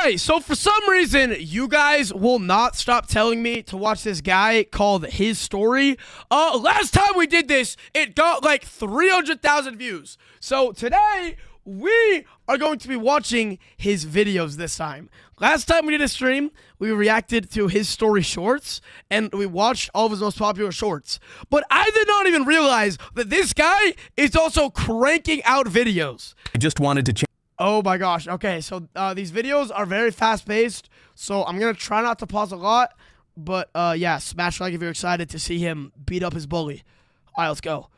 Okay, so for some reason, you guys will not stop telling me to watch this guy called His Story. Last time we did this, it got like 300,000 views. So today, we are going to be watching his videos this time. Last time we did a stream, we reacted to His Story shorts, and we watched all of his most popular shorts. But I did not even realize that this guy is also cranking out videos. I just wanted to change. Oh my gosh. Okay, so these videos are very fast-paced, so I'm going to try not to pause a lot. But yeah, smash like if you're excited to see him beat up his bully. All right, let's go.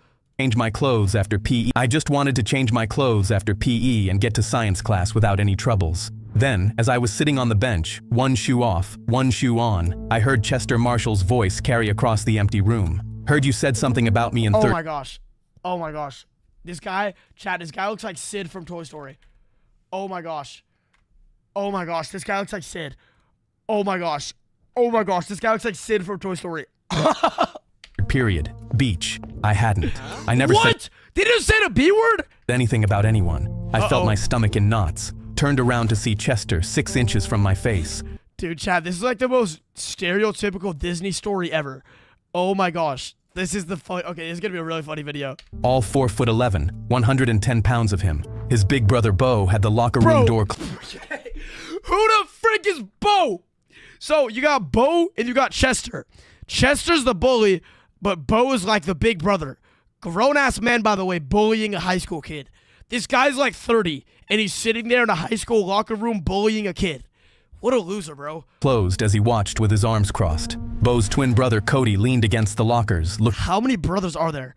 Change my clothes after PE. I just wanted to change my clothes after PE and get to science class without any troubles. Then, as I was sitting on the bench, one shoe off, one shoe on, I heard Chester Marshall's voice carry across the empty room. Heard you said something about me in Oh my gosh. Oh my gosh. This guy, chat, this guy looks like Sid from Toy Story. Oh my gosh. Oh my gosh, this guy looks like Sid. Oh my gosh. Oh my gosh, this guy looks like Sid from Toy Story. Period. Beach. I hadn't. I never What? Did you say the B word? said anything about anyone. I felt my stomach in knots. Turned around to see Chester 6 inches from my face. Dude, Chad, this is like the most stereotypical Disney story ever. Oh my gosh. This is the fun. Okay, this is gonna be a really funny video. All 4'11", 110 pounds of him. His big brother Bo had the locker room door. Who the frick is Bo? So you got Bo and you got Chester. Chester's the bully, but Bo is like the big brother. Grown-ass man, by the way, bullying a high school kid. This guy's like 30, and he's sitting there in a high school locker room bullying a kid. What a loser, bro. Closed as he watched with his arms crossed. Bo's twin brother Cody leaned against the lockers, How many brothers are there?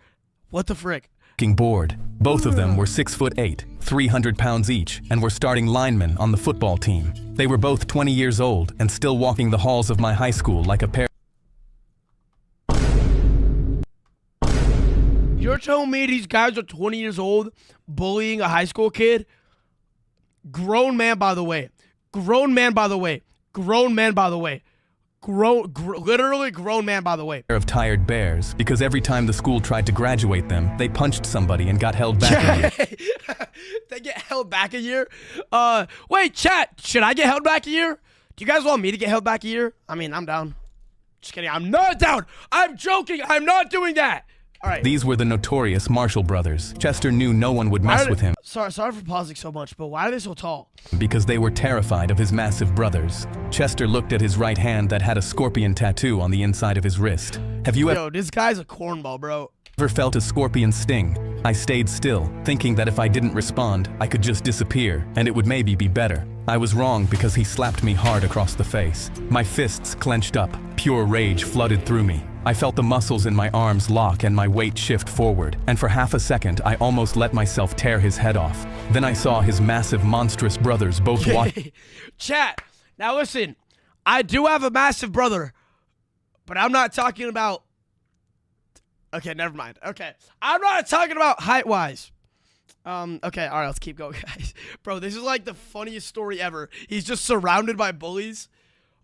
What the frick? looking bored. Both of them were 6'8", 300 pounds each, and were starting linemen on the football team. They were both 20 years old and still walking the halls of my high school like a pair. You're telling me these guys are 20 years old bullying a high school kid? Grown man, by the way. Grown man, by the way. Grown man, by the way. Literally grown man, by the way. Of tired bears, because every time the school tried to graduate them, they punched somebody and got held back a year. They get held back a year? Wait, chat, should I get held back a year? Do you guys want me to get held back a year? I mean, I'm down. Just kidding, I'm not down. I'm joking, I'm not doing that. All right. These were the notorious Marshall brothers. Chester knew no one would mess with him. Sorry for pausing so much, but why are they so tall? Because they were terrified of his massive brothers. Chester looked at his right hand that had a scorpion tattoo on the inside of his wrist. Have you Yo, this guy's a cornball, bro. ever felt a scorpion sting? I stayed still, thinking that if I didn't respond, I could just disappear, and it would maybe be better. I was wrong because he slapped me hard across the face. My fists clenched up. Pure rage flooded through me. I felt the muscles in my arms lock and my weight shift forward, and for half a second, I almost let myself tear his head off. Then I saw his massive, monstrous brothers both watch. Chat, now listen, I do have a massive brother, but I'm not talking about... Okay, never mind. Okay, I'm not talking about height-wise. Okay, all right, let's keep going, guys. Bro, this is like the funniest story ever. He's just surrounded by bullies.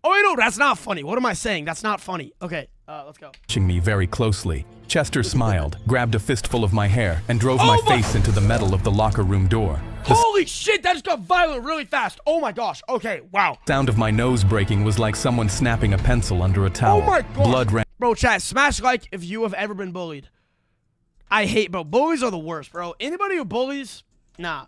Oh, wait, no, that's not funny. What am I saying? That's not funny. Okay, let's go. Watching me very closely. Chester smiled, grabbed a fistful of my hair, and drove my face into the metal of the locker room door. Holy shit, that just got violent really fast. Oh my gosh. Okay, wow. Sound of my nose breaking was like someone snapping a pencil under a towel. Oh my god. Blood ran. Bro, chat, smash like if you have ever been bullied. I hate, bro. Bullies are the worst, bro. Anybody who bullies, nah.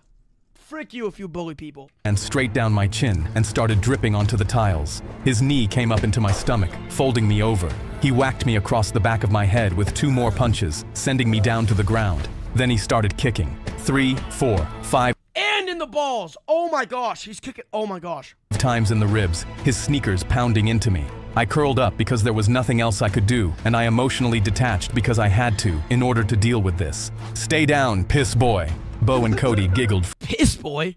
Frick you if you bully people. And straight down my chin and started dripping onto the tiles. His knee came up into my stomach, folding me over. He whacked me across the back of my head with 2 more punches, sending me down to the ground. Then he started kicking. 3, 4, 5. And in the balls. Oh my gosh. He's kicking. Oh my gosh. Times in the ribs, his sneakers pounding into me. I curled up because there was nothing else I could do, and I emotionally detached because I had to, in order to deal with this. Stay down, piss boy. Bo and Cody giggled. Piss boy?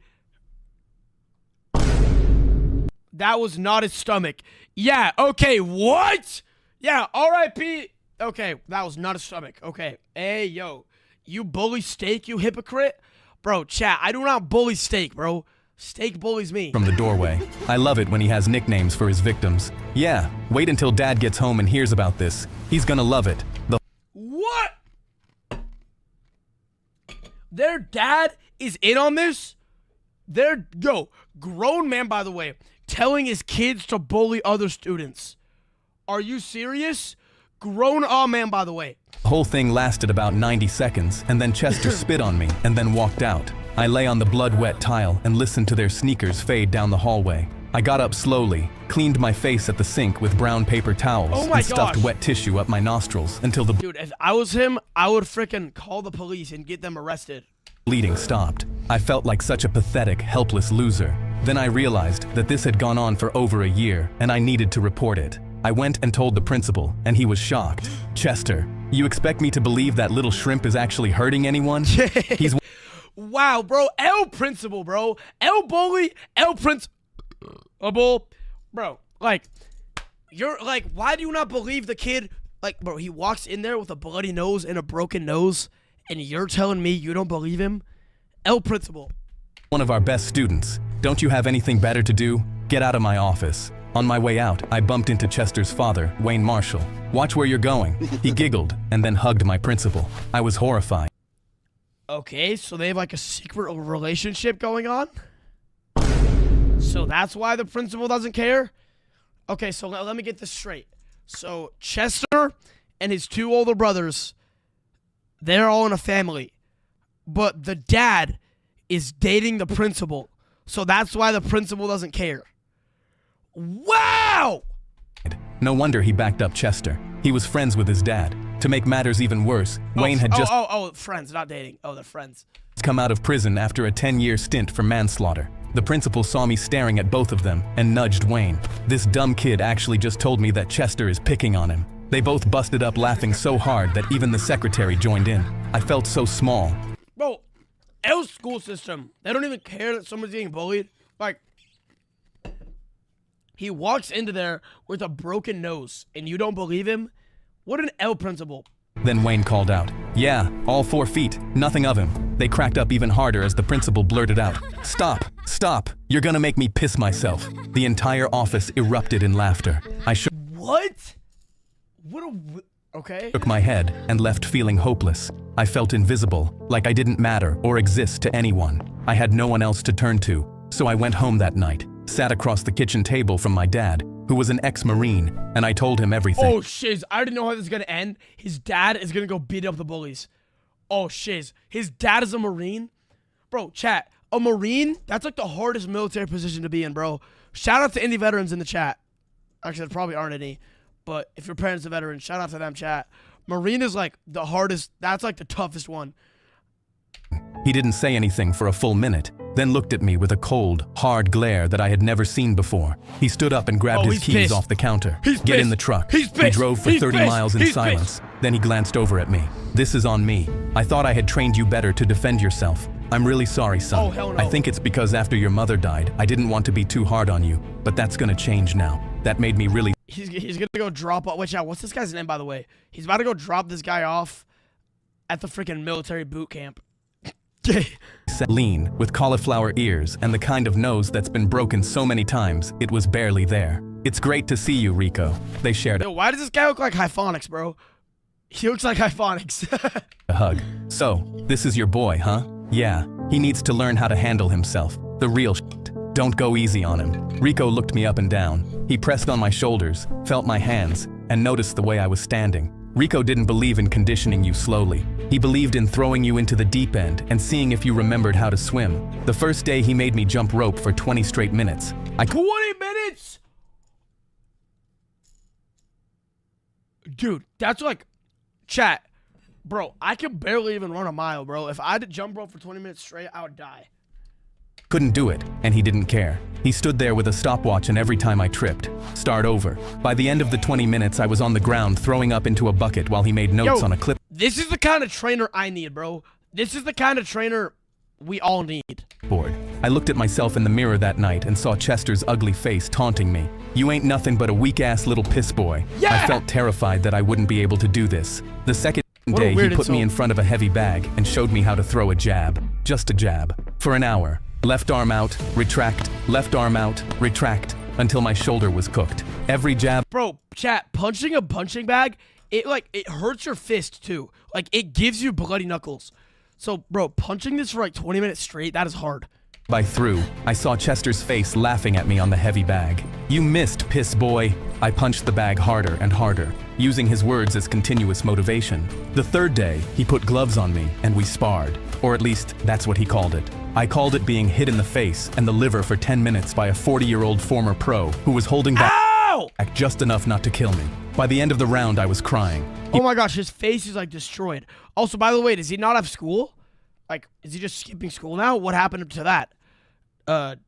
That was not his stomach. Yeah, okay, what? Yeah, R.I.P. Okay, that was not his stomach. Okay, hey, yo. You bully Steak, you hypocrite? Bro, chat, I do not bully Steak, bro. Steak bullies me. From the doorway. I love it when he has nicknames for his victims. Yeah, wait until Dad gets home and hears about this. He's gonna love it. What? Their dad is in on this? Grown man, by the way, telling his kids to bully other students. Are you serious? Grown man, by the way. The whole thing lasted about 90 seconds, and then Chester spit on me and then walked out. I lay on the blood-wet tile and listened to their sneakers fade down the hallway. I got up slowly, cleaned my face at the sink with brown paper towels, and stuffed wet tissue up my nostrils until the Dude, if I was him, I would frickin' call the police and get them arrested. bleeding stopped. I felt like such a pathetic, helpless loser. Then I realized that this had gone on for over a year, and I needed to report it. I went and told the principal, and he was shocked. Chester, you expect me to believe that little shrimp is actually hurting anyone? He's Wow, bro. El principal, bro. El bully. El principal. Bro, like, you're like, why do you not believe the kid? Like, bro, he walks in there with a bloody nose and a broken nose, and you're telling me you don't believe him? El principal. one of our best students. Don't you have anything better to do? Get out of my office. On my way out, I bumped into Chester's father, Wayne Marshall. Watch where you're going. He giggled and then hugged my principal. I was horrified. Okay, so they have like a secret relationship going on? So that's why the principal doesn't care? Okay, so let me get this straight. So Chester and his two older brothers, they're all in a family. But the dad is dating the principal. So that's why the principal doesn't care. Wow! No wonder he backed up Chester. He was friends with his dad. To make matters even worse, Wayne had just friends, not dating. Oh, they're friends. come out of prison after a 10-year stint for manslaughter. The principal saw me staring at both of them and nudged Wayne. This dumb kid actually just told me that Chester is picking on him. They both busted up laughing so hard that even the secretary joined in. I felt so small. Bro, L's school system, they don't even care that someone's getting bullied. Like, he walks into there with a broken nose, and you don't believe him? What an L principal. Then Wayne called out, "Yeah, all 4 feet, nothing of him." They cracked up even harder as the principal blurted out, "Stop, stop, you're gonna make me piss myself." The entire office erupted in laughter. I shook What? Okay. my head and left feeling hopeless. I felt invisible, like I didn't matter or exist to anyone. I had no one else to turn to, so I went home that night, sat across the kitchen table from my dad, who was an ex-Marine, and I told him everything. Oh, shiz. I already know how this is going to end. His dad is going to go beat up the bullies. Oh, shiz. His dad is a Marine? Bro, chat. A Marine? That's like the hardest military position to be in, bro. Shout out to any veterans in the chat. Actually, there probably aren't any. But if your parents are veterans, shout out to them, chat. Marine is like the hardest. That's like the toughest one. He didn't say anything for a full minute, then looked at me with a cold, hard glare that I had never seen before. He stood up and grabbed his keys off the counter. Get in the truck. We drove for 30 miles in silence. Then he glanced over at me. "This is on me. I thought I had trained you better to defend yourself. I'm really sorry, son. Oh, hell no. I think it's because after your mother died, I didn't want to be too hard on you, but that's gonna change now. That made me really..." He's going to go drop off. Watch out. What's this guy's name, by the way? He's about to go drop this guy off at the freaking military boot camp. Lean, with cauliflower ears and the kind of nose that's been broken so many times, it was barely there. "It's great to see you, Rico." They shared Yo, why does this guy look like Hyphonics, bro? He looks like Hyphonics. a hug. "So, this is your boy, huh? Yeah, he needs to learn how to handle himself. The real shit. Don't go easy on him." Rico looked me up and down. He pressed on my shoulders, felt my hands, and noticed the way I was standing. Rico didn't believe in conditioning you slowly. He believed in throwing you into the deep end and seeing if you remembered how to swim. The first day he made me jump rope for 20 straight minutes. 20 minutes? Dude, that's like, chat. Bro, I can barely even run a mile, bro. If I had to jump rope for 20 minutes straight, I would die. Couldn't do it, and he didn't care. He stood there with a stopwatch, and every time I tripped, start over. By the end of the 20 minutes, I was on the ground throwing up into a bucket while he made notes on a clip. This is the kind of trainer I need, bro. This is the kind of trainer we all need. I looked at myself in the mirror that night and saw Chester's ugly face taunting me. "You ain't nothing but a weak-ass little piss boy." Yeah! I felt terrified that I wouldn't be able to do this. The second day, he put me in front of a heavy bag and showed me how to throw a jab. Just a jab. For an hour. Left arm out, retract, left arm out, retract, until my shoulder was cooked. Every jab. Bro, chat, punching a punching bag, it hurts your fist too. Like, it gives you bloody knuckles. So, bro, punching this for like 20 minutes straight, that is hard. I threw, I saw Chester's face laughing at me on the heavy bag. "You missed, piss boy." I punched the bag harder and harder, using his words as continuous motivation. The third day, he put gloves on me and we sparred. Or at least, that's what he called it. I called it being hit in the face and the liver for 10 minutes by a 40-year-old former pro who was holding back just enough not to kill me. By the end of the round, I was crying. Oh my gosh, his face is like destroyed. Also, by the way, does he not have school? Like, is he just skipping school now? What happened to that?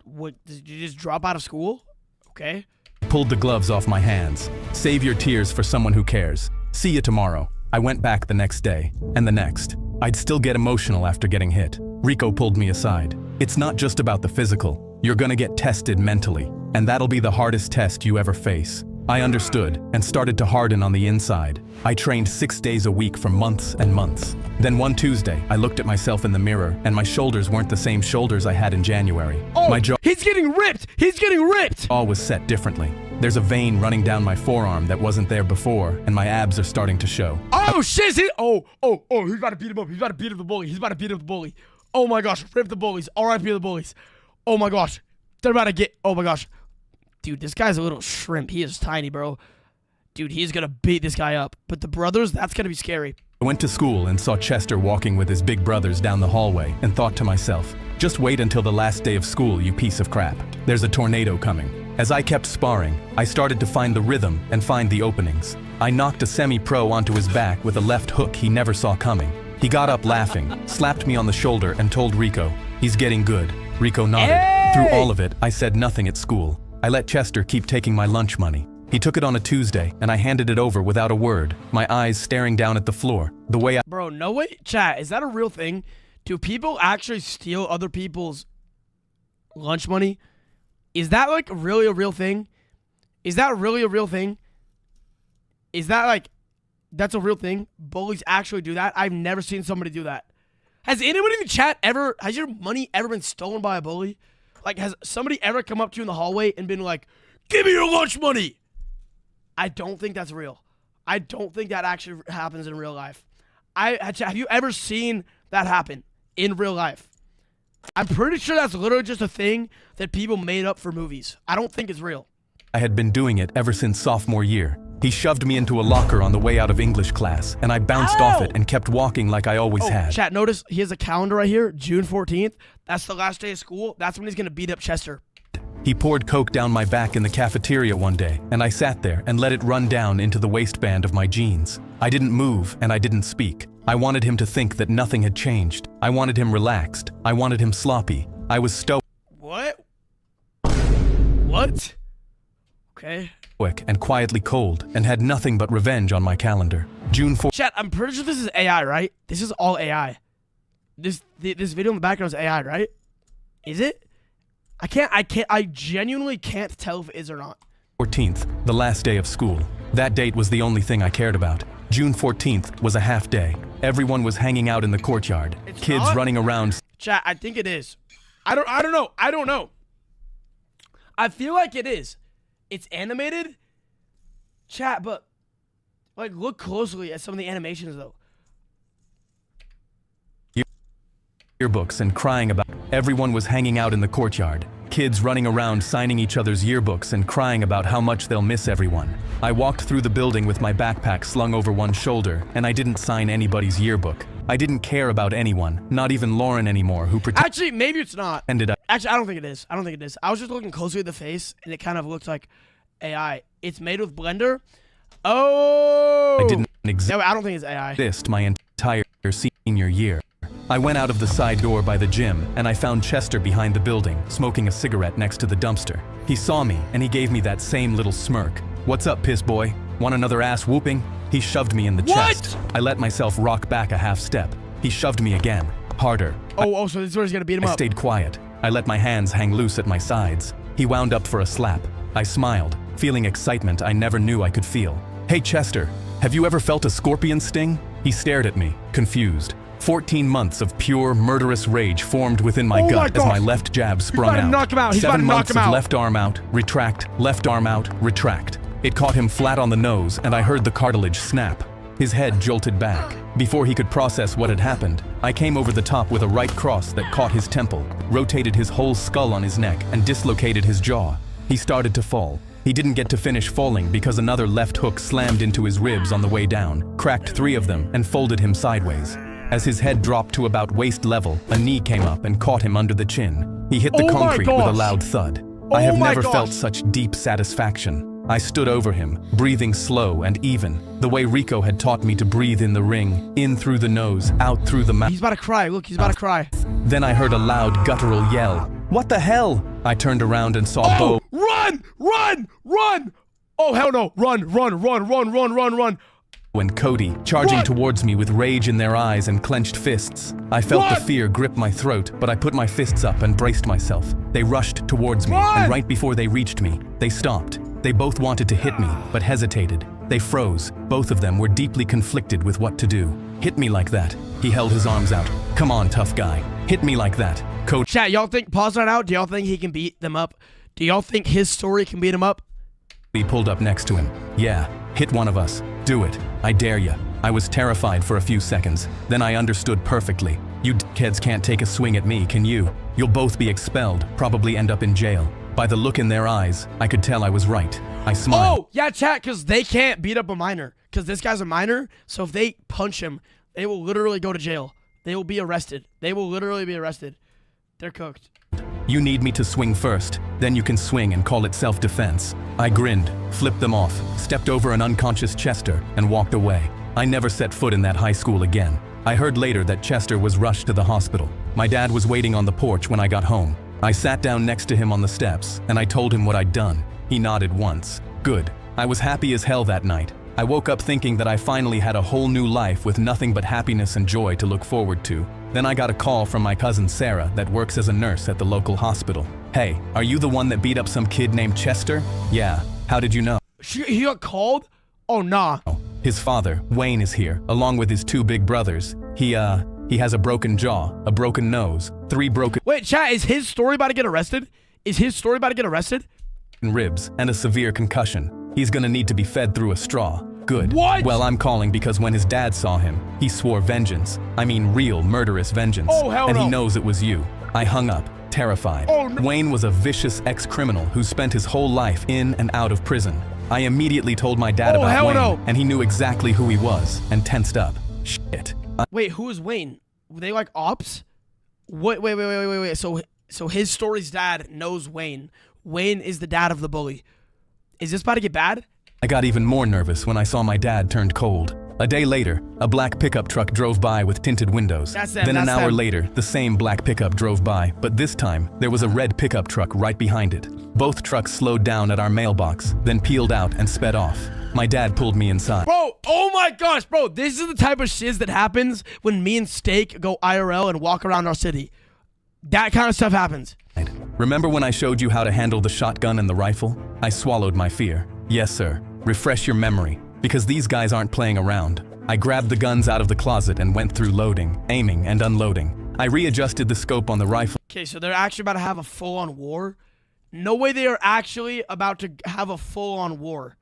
What, did you just drop out of school? Okay. Pulled the gloves off my hands. Save your tears for someone who cares. See you tomorrow. I went back the next day, and the next. I'd still get emotional after getting hit. Rico pulled me aside. "It's not just about the physical. You're gonna get tested mentally, and that'll be the hardest test you ever face." I understood and started to harden on the inside. I trained 6 days a week for months and months. Then one Tuesday, I looked at myself in the mirror, and my shoulders weren't the same shoulders I had in January. Oh, my jaw he's getting ripped! He's getting ripped! was set differently. There's a vein running down my forearm that wasn't there before, and my abs are starting to show. Oh, shit! He's about to beat him up. He's about to beat up the bully. He's about to beat up the bully. Oh my gosh, rip the bullies. R.I.P. the bullies. Oh my gosh. They're about to get, oh my gosh. Dude, this guy's a little shrimp. He is tiny, bro. Dude, he's gonna beat this guy up. But the brothers, that's gonna be scary. I went to school and saw Chester walking with his big brothers down the hallway and thought to myself, just wait until the last day of school, you piece of crap. There's a tornado coming. As I kept sparring, I started to find the rhythm and find the openings. I knocked a semi-pro onto his back with a left hook he never saw coming. He got up laughing, slapped me on the shoulder and told Rico, "He's getting good." Rico nodded. Hey! Through all of it, I said nothing at school. I let Chester keep taking my lunch money. He took it on a Tuesday, and I handed it over without a word, my eyes staring down at the floor, the way I— Bro, no way. Chat, is that a real thing? Do people actually steal other people's lunch money? Is that like really a real thing? Is that really a real thing? Is that like, that's a real thing? Bullies actually do that? I've never seen somebody do that. Has anyone in the chat ever, has your money ever been stolen by a bully? Like, has somebody ever come up to you in the hallway and been like, "Give me your lunch money"? I don't think that's real. I don't think that actually happens in real life. Have you ever seen that happen in real life? I'm pretty sure that's literally just a thing that people made up for movies. I don't think it's real. I had been doing it ever since sophomore year. He shoved me into a locker on the way out of English class, and I bounced off it and kept walking like I always had. Chat, notice he has a calendar right here, June 14th. That's the last day of school. That's when he's going to beat up Chester. He poured Coke down my back in the cafeteria one day, and I sat there and let it run down into the waistband of my jeans. I didn't move, and I didn't speak. I wanted him to think that nothing had changed. I wanted him relaxed. I wanted him sloppy. I was stoic. What? What? Okay. And quietly cold, and had nothing but revenge on my calendar. June 4th. Chat, I'm pretty sure this is AI, right? This is all AI. This video in the background is AI, right? Is it? I genuinely can't tell if it is or not. 14th, the last day of school. That date was the only thing I cared about. June 14th was a half day. Everyone was hanging out in the courtyard. It's Kids not? running around. Chat, I think it is. I don't know. I don't know. I feel like it is. It's animated. Chat, but like look closely at some of the animations though. Yearbooks and crying about. Everyone was hanging out in the courtyard. Kids running around signing each other's yearbooks and crying about how much they'll miss everyone. I walked through the building with my backpack slung over one shoulder, and I didn't sign anybody's yearbook. I didn't care about anyone, not even Lauren anymore, who Actually, maybe it's not. ended up. Actually, I don't think it is. I don't think it is. I was just looking closely at the face, and it kind of looks like AI. It's made with Blender. Oh! I didn't No, I don't think it's AI. exist my entire senior year. I went out of the side door by the gym, and I found Chester behind the building, smoking a cigarette next to the dumpster. He saw me, and he gave me that same little smirk. "What's up, piss boy? Want another ass whooping?" He shoved me in the chest. I let myself rock back a half step. He shoved me again, harder. Oh, so this is where he's gonna beat him I up. stayed quiet. I let my hands hang loose at my sides. He wound up for a slap. I smiled, feeling excitement I never knew I could feel. "Hey Chester, have you ever felt a scorpion sting?" He stared at me, confused. 14 months of pure murderous rage formed within my gut as my left jab sprung about to out. knock him out. He's about 7 to knock months him of out. left arm out, retract, left arm out, retract. It caught him flat on the nose, and I heard the cartilage snap. His head jolted back. Before he could process what had happened, I came over the top with a right cross that caught his temple, rotated his whole skull on his neck, and dislocated his jaw. He started to fall. He didn't get to finish falling because another left hook slammed into his ribs on the way down, cracked 3 of them, and folded him sideways. As his head dropped to about waist level, a knee came up and caught him under the chin. He hit the concrete with a loud thud. I have never felt such deep satisfaction. I stood over him, breathing slow and even, the way Rico had taught me to breathe in the ring, in through the nose, out through the mouth. He's about to cry. Look, he's about to cry. Then I heard a loud guttural yell. What the hell? I turned around and saw Bo. Run! Run! Run! Oh, hell no. Run, run, run, run, run, run, run. And Cody, charging towards me with rage in their eyes and clenched fists. I felt the fear grip my throat, but I put my fists up and braced myself. They rushed towards me, and right before they reached me, they stopped. They both wanted to hit me, but hesitated. They froze. Both of them were deeply conflicted with what to do. Hit me like that. He held his arms out. Come on, tough guy. Hit me like that. Cody. Chat, y'all think, pause right out, do y'all think he can beat them up? Do y'all think his story can beat him up? He pulled up next to him. Yeah, hit one of us. Do it. I dare ya. I was terrified for a few seconds. Then I understood perfectly. You kids can't take a swing at me, can you? You'll both be expelled, probably end up in jail. By the look in their eyes, I could tell I was right. I smiled. Oh, yeah, chat, because they can't beat up a minor. Because this guy's a minor, so if they punch him, they will literally go to jail. They will be arrested. They will literally be arrested. They're cooked. You need me to swing first, then you can swing and call it self-defense. I grinned, flipped them off, stepped over an unconscious Chester, and walked away. I never set foot in that high school again. I heard later that Chester was rushed to the hospital. My dad was waiting on the porch when I got home. I sat down next to him on the steps, and I told him what I'd done. He nodded once. Good. I was happy as hell that night. I woke up thinking that I finally had a whole new life with nothing but happiness and joy to look forward to. Then I got a call from my cousin Sarah that works as a nurse at the local hospital. Hey, are you the one that beat up some kid named Chester? Yeah. How did you know? He got called? Oh, nah. His father, Wayne, is here, along with his 2 big brothers. He has a broken jaw, a broken nose, 3 broken... Wait, chat, is his story about to get arrested? Is his story about to get arrested? ...ribs and a severe concussion. He's gonna need to be fed through a straw. Good. What? Well, I'm calling because when his dad saw him, he swore vengeance. I mean real murderous vengeance. Oh, hell and no. he knows it was you. I hung up, terrified. Oh, no. Wayne was a vicious ex-criminal who spent his whole life in and out of prison. I immediately told my dad about Wayne, and he knew exactly who he was, and tensed up. Shit. Wait, who is Wayne? Were they like ops? Wait. So his story's dad knows Wayne. Wayne is the dad of the bully. Is this about to get bad? I got even more nervous when I saw my dad turned cold. A day later, a black pickup truck drove by with tinted windows. Then an hour later, the same black pickup drove by, but this time, there was a red pickup truck right behind it. Both trucks slowed down at our mailbox, then peeled out and sped off. My dad pulled me inside. Bro, oh my gosh, bro, this is the type of shiz that happens when me and Steak go IRL and walk around our city. That kind of stuff happens. Remember when I showed you how to handle the shotgun and the rifle? I swallowed my fear. Yes, sir. Refresh your memory, because these guys aren't playing around. I grabbed the guns out of the closet and went through loading, aiming, and unloading. I readjusted the scope on the rifle. Okay, so they're actually about to have a full-on war? No way they are actually about to have a full-on war.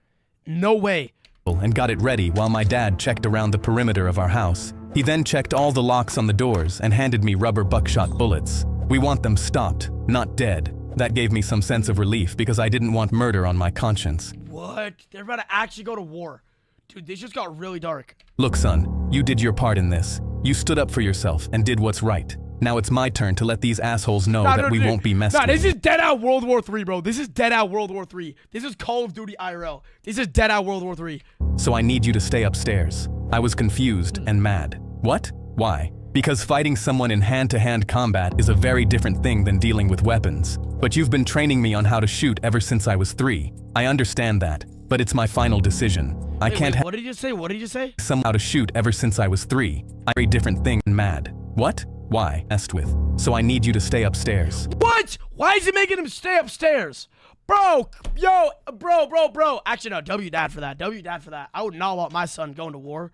No way. And got it ready while my dad checked around the perimeter of our house. He then checked all the locks on the doors and handed me rubber buckshot bullets. We want them stopped, not dead. That gave me some sense of relief because I didn't want murder on my conscience. What? They're about to actually go to war. Dude, this just got really dark. Look, son, you did your part in this. You stood up for yourself and did what's right. Now it's my turn to let these assholes know that we won't be messed with. This is dead out World War III, bro. This is dead out World War III. This is Call of Duty IRL. This is dead out World War III. So I need you to stay upstairs. I was confused and mad. What? Why? Because fighting someone in hand-to-hand combat is a very different thing than dealing with weapons. But you've been training me on how to shoot ever since I was 3. I understand that, but it's my final decision. I can't what did you say? What did you say? Someone how to shoot ever since I was 3. A very different thing and mad. What? Why? Asked with. So I need you to stay upstairs. What? Why is he making him stay upstairs? Bro, yo, bro. Actually, no, W dad for that. W dad for that. I would not want my son going to war.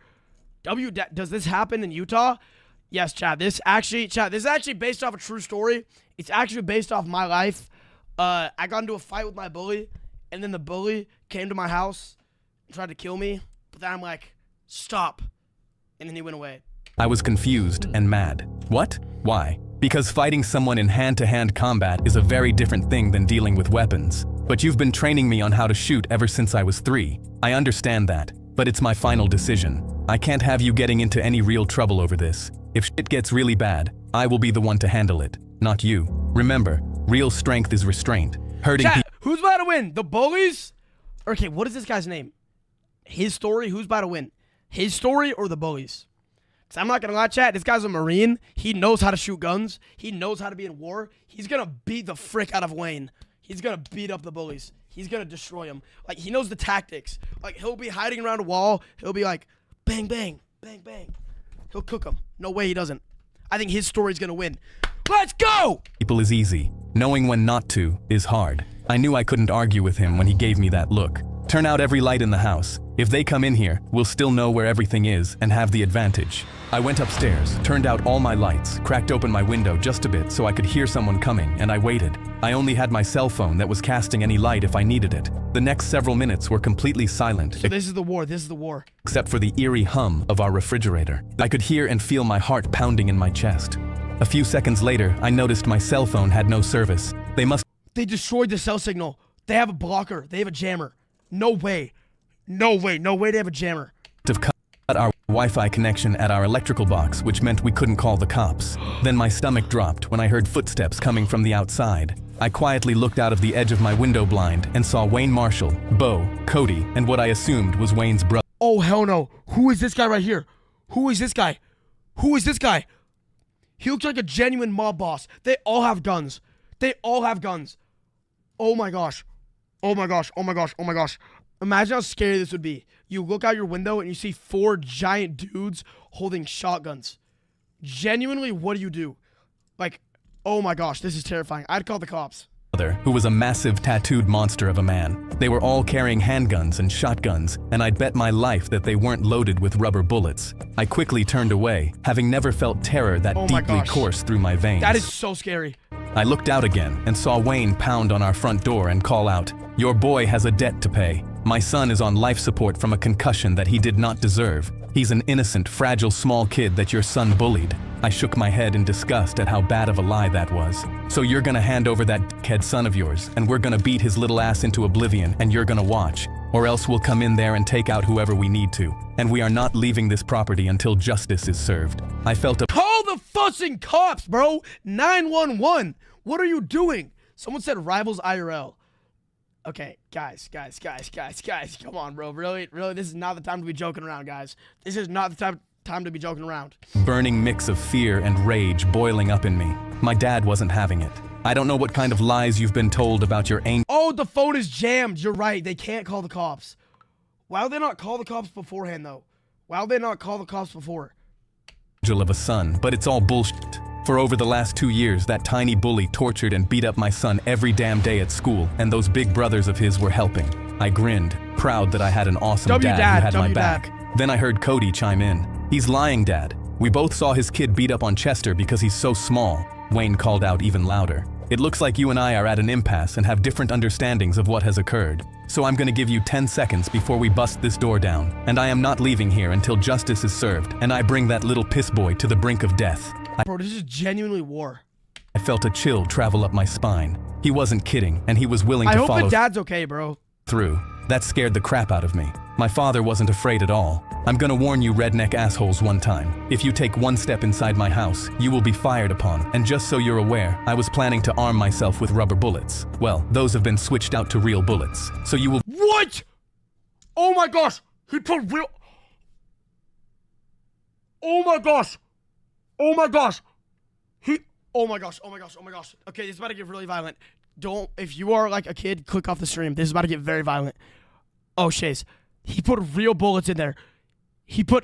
W dad, does this happen in Utah? Yes, Chad. This is actually based off a true story. It's actually based off my life. I got into a fight with my bully, and then the bully came to my house and tried to kill me. But then I'm like, Stop. And then he went away. I was confused and mad. What? Why? Because fighting someone in hand-to-hand combat is a very different thing than dealing with weapons. But you've been training me on how to shoot ever since I was 3. I understand that, but it's my final decision. I can't have you getting into any real trouble over this. If shit gets really bad, I will be the one to handle it, not you. Remember, real strength is restraint. Hurting people. Who's about to win? The bullies? Okay, what is this guy's name? His story? Who's about to win? His story or the bullies? Because I'm not going to lie, chat. This guy's a Marine. He knows how to shoot guns. He knows how to be in war. He's going to beat the frick out of Wayne. He's going to beat up the bullies. He's going to destroy them. Like, he knows the tactics. Like, he'll be hiding around a wall. He'll be like, bang, bang, bang, bang. He'll cook them. No way he doesn't. I think his story's going to win. Let's go! People is easy. Knowing when not to is hard. I knew I couldn't argue with him when he gave me that look. Turn out every light in the house. If they come in here, we'll still know where everything is and have the advantage. I went upstairs, turned out all my lights, cracked open my window just a bit so I could hear someone coming, and I waited. I only had my cell phone that was casting any light if I needed it. The next several minutes were completely silent. So this is the war. This is the war. Except for the eerie hum of our refrigerator. I could hear and feel my heart pounding in my chest. A few seconds later, I noticed my cell phone had no service. They destroyed the cell signal. They have a blocker. They have a jammer. No way. No way. No way they have a jammer. Have cut our Wi-Fi connection at our electrical box, which meant we couldn't call the cops. Then my stomach dropped when I heard footsteps coming from the outside. I quietly looked out of the edge of my window blind and saw Wayne Marshall, Bo, Cody, and what I assumed was Wayne's brother. Oh, hell no. Who is this guy right here? Who is this guy? Who is this guy? He looks like a genuine mob boss. They all have guns. They all have guns. Oh my gosh. Oh my gosh. Oh my gosh. Oh my gosh. Imagine how scary this would be. You look out your window and you see 4 giant dudes holding shotguns. Genuinely, what do? Like, oh my gosh, this is terrifying. I'd call the cops. Who was a massive tattooed monster of a man. They were all carrying handguns and shotguns, and I'd bet my life that they weren't loaded with rubber bullets. I quickly turned away, having never felt terror that deeply coursed through my veins. That is so scary. I looked out again and saw Wayne pound on our front door and call out, "Your boy has a debt to pay. My son is on life support from a concussion that he did not deserve. He's an innocent, fragile, small kid that your son bullied." I shook my head in disgust at how bad of a lie that was. "So you're gonna hand over that dickhead son of yours, and we're gonna beat his little ass into oblivion, and you're gonna watch? Or else we'll come in there and take out whoever we need to. And we are not leaving this property until justice is served." I felt a— Call the fucking cops, bro! 911! What are you doing? Someone said rivals IRL. Okay, guys, come on, bro. Really, this is not the time to be joking around, guys. This is not the time to be joking around. Burning mix of fear and rage boiling up in me. My dad wasn't having it. I don't know what kind of lies you've been told about your angel. Oh, the phone is jammed. You're right. They can't call the cops. Why would they not call the cops beforehand, though? Why would they not call the cops before? Of a son, but it's all bullshit. For over the last 2 years, that tiny bully tortured and beat up my son every damn day at school, and those big brothers of his were helping. I grinned, proud that I had an awesome dad who had my back. Then I heard Cody chime in. "He's lying, Dad. We both saw his kid beat up on Chester because he's so small." Wayne called out even louder. "It looks like you and I are at an impasse and have different understandings of what has occurred. So I'm gonna give you 10 seconds before we bust this door down, and I am not leaving here until justice is served, and I bring that little piss boy to the brink of death." Bro, this is genuinely war. I felt a chill travel up my spine. He wasn't kidding, and he was willing to follow I hope the dad's okay, bro. Through. That scared the crap out of me. My father wasn't afraid at all. "I'm gonna warn you redneck assholes one time. If you take one step inside my house, you will be fired upon. And just so you're aware, I was planning to arm myself with rubber bullets. Well, those have been switched out to real bullets. So you will—" What? Oh my gosh! He put real— Oh my gosh! Oh my gosh! Oh my gosh, oh my gosh, oh my gosh. Okay, this is about to get really violent. If you are like a kid, click off the stream. This is about to get very violent. Oh, Shays. He put real bullets in there.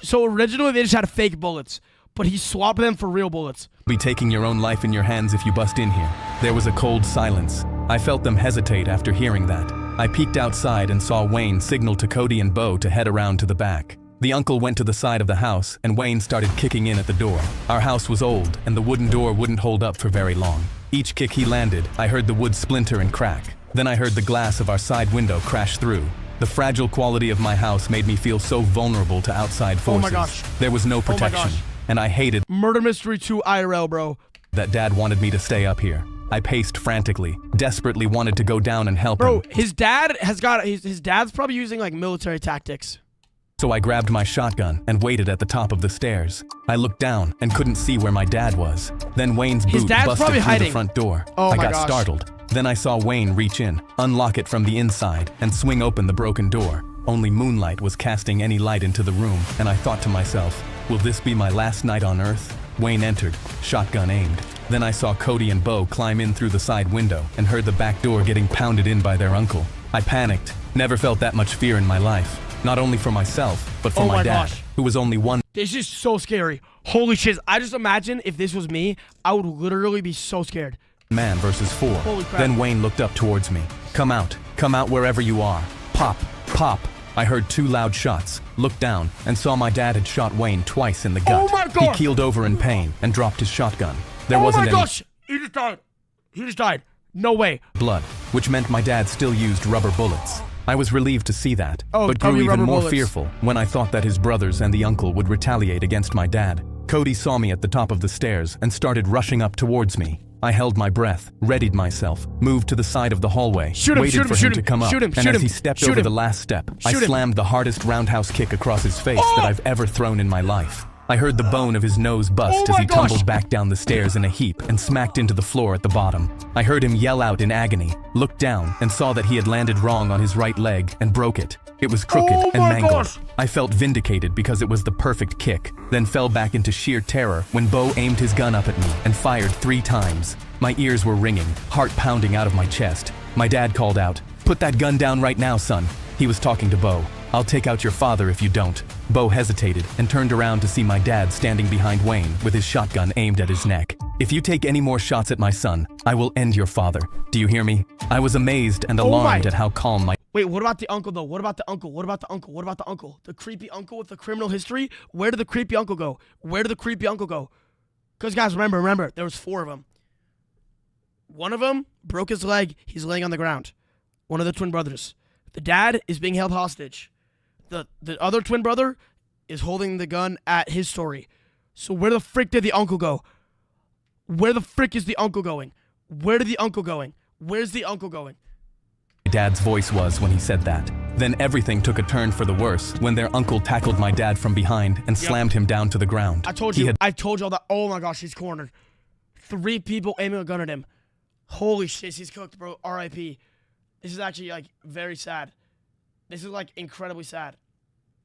So originally they just had fake bullets, but he swapped them for real bullets. "Be taking your own life in your hands if you bust in here." There was a cold silence. I felt them hesitate after hearing that. I peeked outside and saw Wayne signal to Cody and Bo to head around to the back. The uncle went to the side of the house, and Wayne started kicking in at the door. Our house was old, and the wooden door wouldn't hold up for very long. Each kick he landed, I heard the wood splinter and crack. Then I heard the glass of our side window crash through. The fragile quality of my house made me feel so vulnerable to outside forces. Oh my gosh. There was no protection, gosh. and I hated Murder Mystery 2 IRL, bro. that Dad wanted me to stay up here. I paced frantically, desperately wanted to go down and help Bro, him. his dad has got, his dad's probably using like military tactics. So I grabbed my shotgun and waited at the top of the stairs. I looked down and couldn't see where my dad was. Then Wayne's boot dad's busted probably through hiding. the front door. Oh I my got gosh. startled. Then I saw Wayne reach in, unlock it from the inside, and swing open the broken door. Only moonlight was casting any light into the room, and I thought to myself, will this be my last night on Earth? Wayne entered, shotgun aimed. Then I saw Cody and Bo climb in through the side window and heard the back door getting pounded in by their uncle. I panicked. Never felt that much fear in my life. Not only for myself, but for Oh my my dad, gosh. who was only one This is so scary. Holy shit. I just imagine if this was me, I would literally be so scared. man versus 4. Holy crap. Then Wayne looked up towards me. Come out wherever you are. Pop, pop. I heard 2 loud shots, looked down, and saw my dad had shot Wayne twice in the gut. Oh my He God. keeled over in pain and dropped his shotgun. There Oh wasn't my any gosh. He just died. He just died. No way. blood, which meant my dad still used rubber bullets. I was relieved to see that, Oh, but tell grew me even rubber more bullets. fearful when I thought that his brothers and the uncle would retaliate against my dad. Cody saw me at the top of the stairs and started rushing up towards me. I held my breath, readied myself, moved to the side of the hallway, Shoot him, waited shoot him, for shoot him to him, come up, shoot him, and shoot as him, he stepped shoot over him. the last step, I Shoot him. slammed the hardest roundhouse kick across his face that I've ever thrown in my life. I heard the bone of his nose bust Oh as my he gosh. tumbled back down the stairs in a heap and smacked into the floor at the bottom. I heard him yell out in agony, looked down, and saw that he had landed wrong on his right leg and broke it. It was crooked Oh and my mangled. gosh. I felt vindicated because it was the perfect kick, then fell back into sheer terror when Bo aimed his gun up at me and fired 3 times. My ears were ringing, heart pounding out of my chest. My dad called out, "Put that gun down right now, son." He was talking to Bo. "I'll take out your father if you don't." Bo hesitated and turned around to see my dad standing behind Wayne with his shotgun aimed at his neck. "If you take any more shots at my son, I will end your father. Do you hear me?" I was amazed and alarmed my- at how calm my Wait, what about the uncle though? What about the uncle? What about the uncle? What about the uncle? The creepy uncle with the criminal history? Where did the creepy uncle go? Where did the creepy uncle go? Because guys, remember, there was 4 of them. One of them broke his leg. He's laying on the ground. One of the twin brothers. The dad is being held hostage. The other twin brother is holding the gun at his story. So where the frick did the uncle go? Where the frick is the uncle going? Where did the uncle going? Where's the uncle going? dad's voice was when he said that. Then everything took a turn for the worse when their uncle tackled my dad from behind and slammed him down to the ground. I told you all that. Oh my gosh, he's cornered. 3 people aiming a gun at him. Holy shit, he's cooked, bro. R.I.P. This is actually, like, very sad. This is, like, incredibly sad.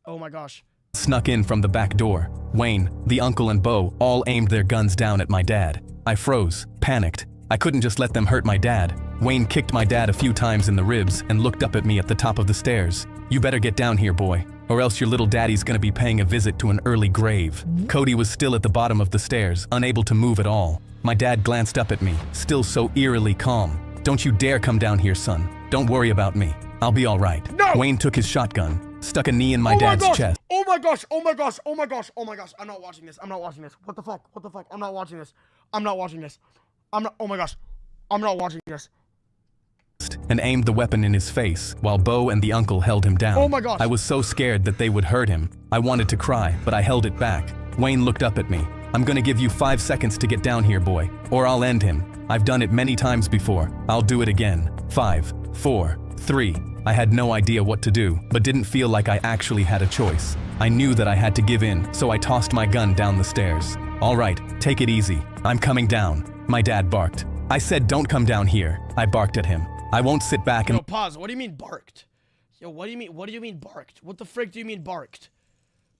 Oh my gosh. Snuck in from the back door. Wayne, the uncle, and Bo all aimed their guns down at my dad. I froze, panicked. I couldn't just let them hurt my dad. Wayne kicked my dad a few times in the ribs and looked up at me at the top of the stairs. "You better get down here, boy, or else your little daddy's gonna be paying a visit to an early grave." Cody was still at the bottom of the stairs, unable to move at all. My dad glanced up at me, still so eerily calm. "Don't you dare come down here, son. Don't worry about me. I'll be all right." No! Wayne took his shotgun, stuck a knee in my dad's chest. Oh my gosh. Oh my gosh. Oh my gosh. Oh my gosh. I'm not watching this. I'm not watching this. What the fuck? What the fuck? I'm not watching this. I'm not watching this. Oh my gosh. I'm not watching this. And aimed the weapon in his face while Bo and the uncle held him down. Oh my gosh. I was so scared that they would hurt him. I wanted to cry, but I held it back. Wayne looked up at me. "I'm gonna give you 5 seconds to get down here, boy, or I'll end him. I've done it many times before. I'll do it again. 5, 4, 3. I had no idea what to do, but didn't feel like I actually had a choice. I knew that I had to give in, so I tossed my gun down the stairs. "All right, take it easy. I'm coming down." My dad barked. I said, "Don't come down here." I barked at him. "I won't sit back and..." Yo, pause. What do you mean barked? Yo, what do you mean? What do you mean barked? What the frick do you mean barked?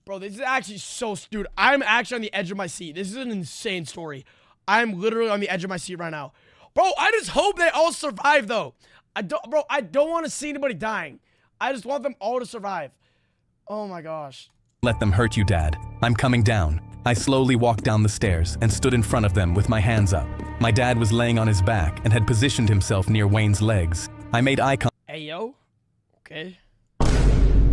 Bro, this is actually so... Dude, I'm actually on the edge of my seat. This is an insane story. I'm literally on the edge of my seat right now. Bro, I just hope they all survive, though. I don't want to see anybody dying. I just want them all to survive. Oh, my gosh. "Let them hurt you, Dad. I'm coming down." I slowly walked down the stairs and stood in front of them with my hands up. My dad was laying on his back and had positioned himself near Wayne's legs. I made eye Hey, yo. Okay.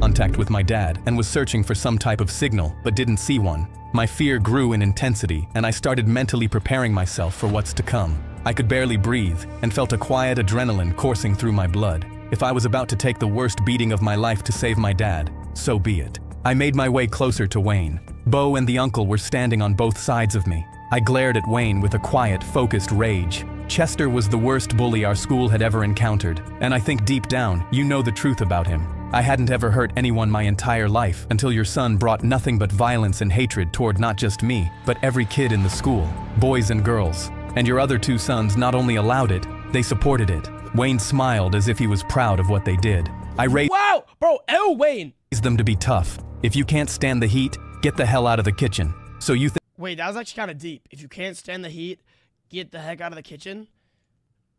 contact with my dad and was searching for some type of signal, but didn't see one. My fear grew in intensity, and I started mentally preparing myself for what's to come. I could barely breathe and felt a quiet adrenaline coursing through my blood. If I was about to take the worst beating of my life to save my dad, so be it. I made my way closer to Wayne. Bo and the uncle were standing on both sides of me. I glared at Wayne with a quiet, focused rage. Chester was the worst bully our school had ever encountered, and I think deep down, you know the truth about him. I hadn't ever hurt anyone my entire life until your son brought nothing but violence and hatred toward not just me, but every kid in the school, boys and girls. And your other two sons not only allowed it, they supported it. Wayne smiled as if he was proud of what they did. I raised Wow, bro, Wayne. them to be tough. If you can't stand the heat, get the hell out of the kitchen. So you Wait, that was actually kind of deep. If you can't stand the heat, get the heck out of the kitchen.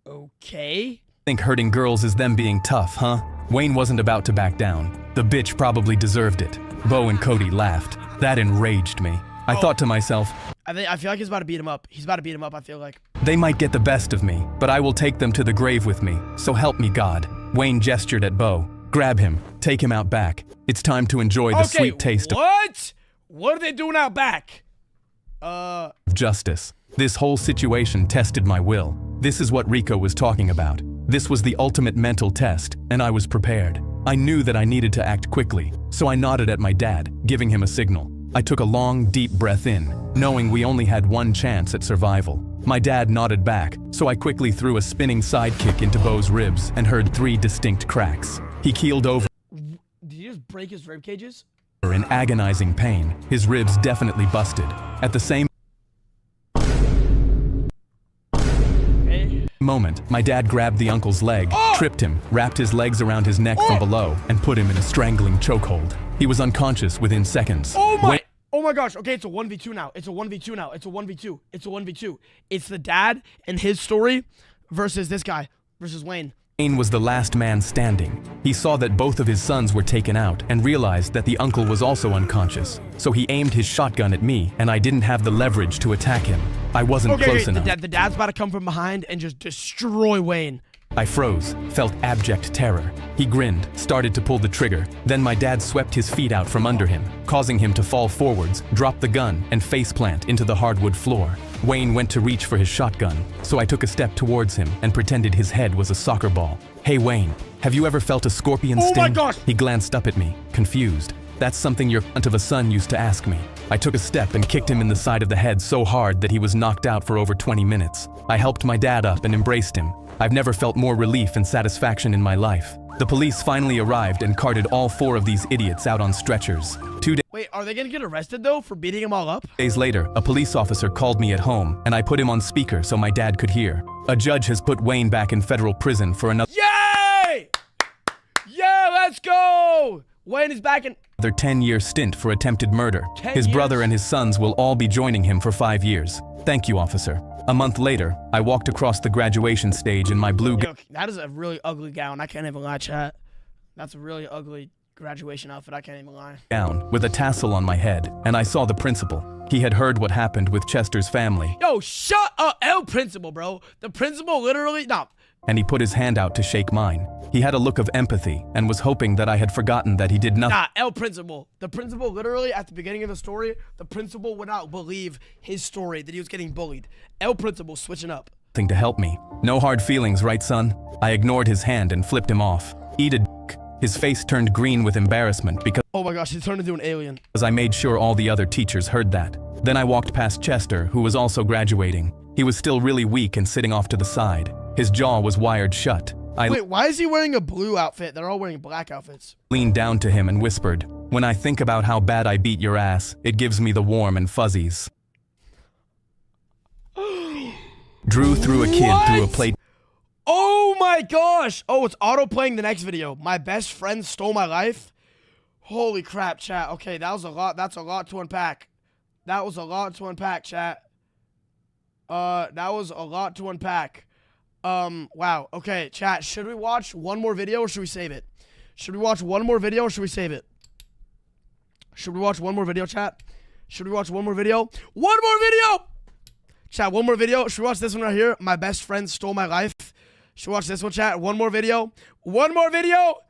Okay. think hurting girls is them being tough, huh? Wayne wasn't about to back down. The bitch probably deserved it. Bo and Cody laughed. That enraged me. I thought to myself, I feel like he's about to beat him up. He's about to beat him up, I feel like. they might get the best of me, but I will take them to the grave with me, so help me God. Wayne gestured at Bo. Grab him, take him out back. It's time to enjoy the sweet taste what? What are they doing out back? of justice. This whole situation tested my will. This is what Rico was talking about. This was the ultimate mental test, and I was prepared. I knew that I needed to act quickly, so I nodded at my dad, giving him a signal. I took a long, deep breath in, knowing we only had one chance at survival. My dad nodded back, so I quickly threw a spinning sidekick into Bo's ribs and heard 3 distinct cracks. He keeled over Did you just break his rib cages? in agonizing pain. His ribs definitely busted. At the same moment, my dad grabbed the uncle's leg, tripped him, wrapped his legs around his neck from below, and put him in a strangling chokehold. He was unconscious within seconds. Oh my gosh. Okay, it's a 1v2 now. It's a 1v2 now. It's a 1v2. It's a 1v2. It's the dad and his story versus this guy, versus Wayne. Wayne was the last man standing. He saw that both of his sons were taken out and realized that the uncle was also unconscious. So he aimed his shotgun at me, and I didn't have the leverage to attack him. I wasn't close enough. The dad's about to come from behind and just destroy Wayne. I froze, felt abject terror. He grinned, started to pull the trigger. Then my dad swept his feet out from under him, causing him to fall forwards, drop the gun, and faceplant into the hardwood floor. Wayne went to reach for his shotgun, so I took a step towards him and pretended his head was a soccer ball. Hey Wayne, have you ever felt a scorpion sting? Oh my gosh! He glanced up at me, confused. That's something your cunt of a son used to ask me. I took a step and kicked him in the side of the head so hard that he was knocked out for over 20 minutes. I helped my dad up and embraced him. I've never felt more relief and satisfaction in my life. The police finally arrived and carted all 4 of these idiots out on stretchers. 2 Wait, are they gonna get arrested though for beating them all up? days later, a police officer called me at home, and I put him on speaker so my dad could hear. A judge has put Wayne back in federal prison for another Yay! Yeah, let's go! Wayne is back in... 10-year stint for attempted murder. 10 His years? brother and his sons will all be joining him for 5 years. Thank you, officer. A month later, I walked across the graduation stage in my blue Okay, that is a really ugly gown. I can't even lie, chat. That's a really ugly graduation outfit. I can't even lie. gown with a tassel on my head, and I saw the principal. He had heard what happened with Chester's family, Yo, shut up, principal, bro. The principal literally... No. and he put his hand out to shake mine. He had a look of empathy and was hoping that I had forgotten that he did nothing. Nah, principal. The principal literally, at the beginning of the story, the principal would not believe his story that he was getting bullied. Principal switching up. To help me. No hard feelings, right, son? I ignored his hand and flipped him off. Eat a dick. His face turned green with embarrassment because Oh my gosh, he turned into an alien. I made sure all the other teachers heard that. Then I walked past Chester, who was also graduating. He was still really weak and sitting off to the side. His jaw was wired shut. I Wait, why is he wearing a blue outfit? They're all wearing black outfits. leaned down to him and whispered, "When I think about how bad I beat your ass, it gives me the warm and fuzzies." Drew threw a kid through a plate. Oh my gosh! Oh, it's auto-playing the next video. My best friend stole my life? Holy crap, chat. Okay, that was a lot. That's a lot to unpack. That was a lot to unpack, chat. That was a lot to unpack. Wow. Okay, chat. Should we watch one more video or should we save it? Should we watch one more video or should we save it? Should we watch one more video, chat? Should we watch one more video? One more video! Chat, one more video. Should we watch this one right here? My best friend stole my life. Should we watch this one, chat? One more video. One more video. All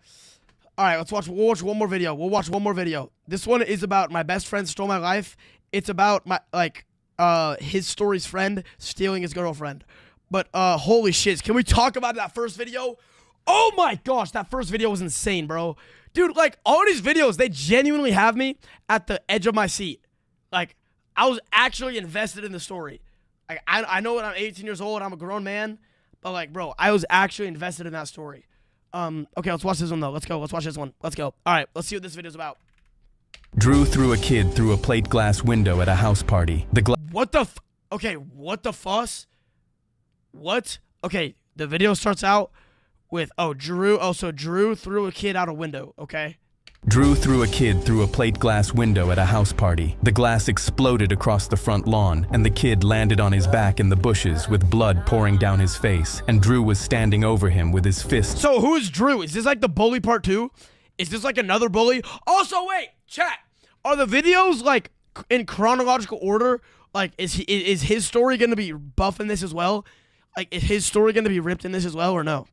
right, we'll watch one more video. We'll watch one more video. This one is about my best friend stole my life. It's about my, his story's friend stealing his girlfriend. But, holy shit. Can we talk about that first video? Oh my gosh, that first video was insane, bro. Dude, like, all these videos, they genuinely have me at the edge of my seat. Like, I was actually invested in the story. Like, I know that I'm 18 years old, I'm a grown man, but like, bro, I was actually invested in that story. Okay, let's watch this one though. Let's go. Let's watch this one. Let's go. All right, let's see what this video's about. Drew threw a kid through a plate glass window at a house party. What the okay, what the fuss? What? Okay, the video starts out with, so Drew threw a kid out a window, okay? Drew threw a kid through a plate glass window at a house party. The glass exploded across the front lawn, and the kid landed on his back in the bushes with blood pouring down his face, and Drew was standing over him with his fists. So who is Drew? Is this like the bully part 2? Is this like another bully? Also, wait, chat. Are the videos like in chronological order? Like, is his story gonna be buff in this as well? Like, is his story gonna be ripped in this as well, or no?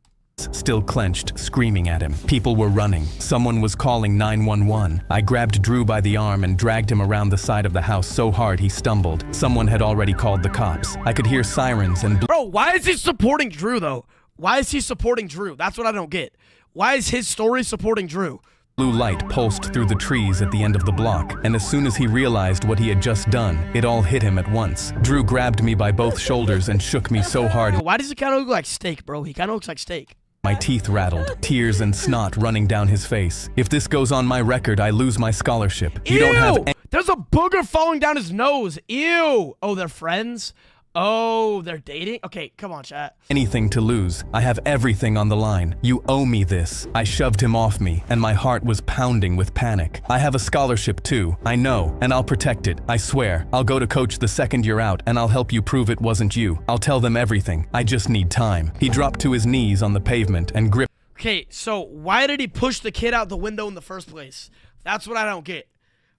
Still clenched, screaming at him. People were running. Someone was calling 911. I grabbed Drew by the arm and dragged him around the side of the house so hard he stumbled. Someone had already called the cops. I could hear sirens and Bro, why is he supporting Drew though? Why is he supporting Drew? That's what I don't get. Why is his story supporting Drew? blue light pulsed through the trees at the end of the block, and as soon as he realized what he had just done, it all hit him at once. Drew grabbed me by both shoulders and shook me so hard. Why does he kind of look like steak, bro? He kind of looks like steak. My teeth rattled, tears and snot running down his face. If this goes on my record, I lose my scholarship. Ew! You don't have There's a booger falling down his nose. Ew! Oh, they're friends? Oh, they're dating? Okay, come on, chat. anything to lose. I have everything on the line. You owe me this. I shoved him off me, and my heart was pounding with panic. I have a scholarship too, I know, and I'll protect it. I swear. I'll go to coach the second year out, and I'll help you prove it wasn't you. I'll tell them everything. I just need time. He dropped to his knees on the pavement and gripped. Okay, so why did he push the kid out the window in the first place? That's what I don't get.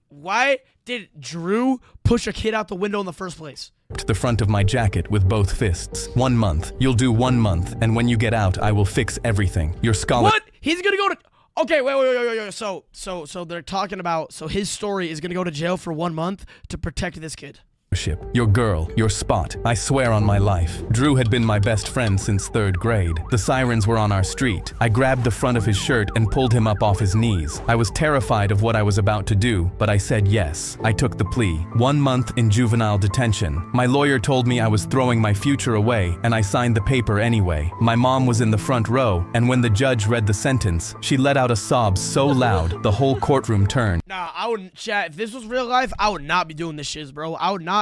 Why did Drew push a kid out the window in the first place? The front of my jacket with both fists. 1 month. You'll do 1 month, and when you get out, I will fix everything. Your scholar. What? He's gonna go to. Okay, wait. So they're talking about. So his story is gonna go to jail for 1 month to protect this kid. Your girl, your spot. I swear on my life. Drew had been my best friend since 3rd grade. The sirens were on our street. I grabbed the front of his shirt and pulled him up off his knees. I was terrified of what I was about to do, but I said yes. I took the plea. 1 month in juvenile detention. My lawyer told me I was throwing my future away, and I signed the paper anyway. My mom was in the front row, and when the judge read the sentence, she let out a sob so loud, the whole courtroom turned. Nah, I wouldn't, chat. If this was real life, I would not be doing this shit, bro. I would not.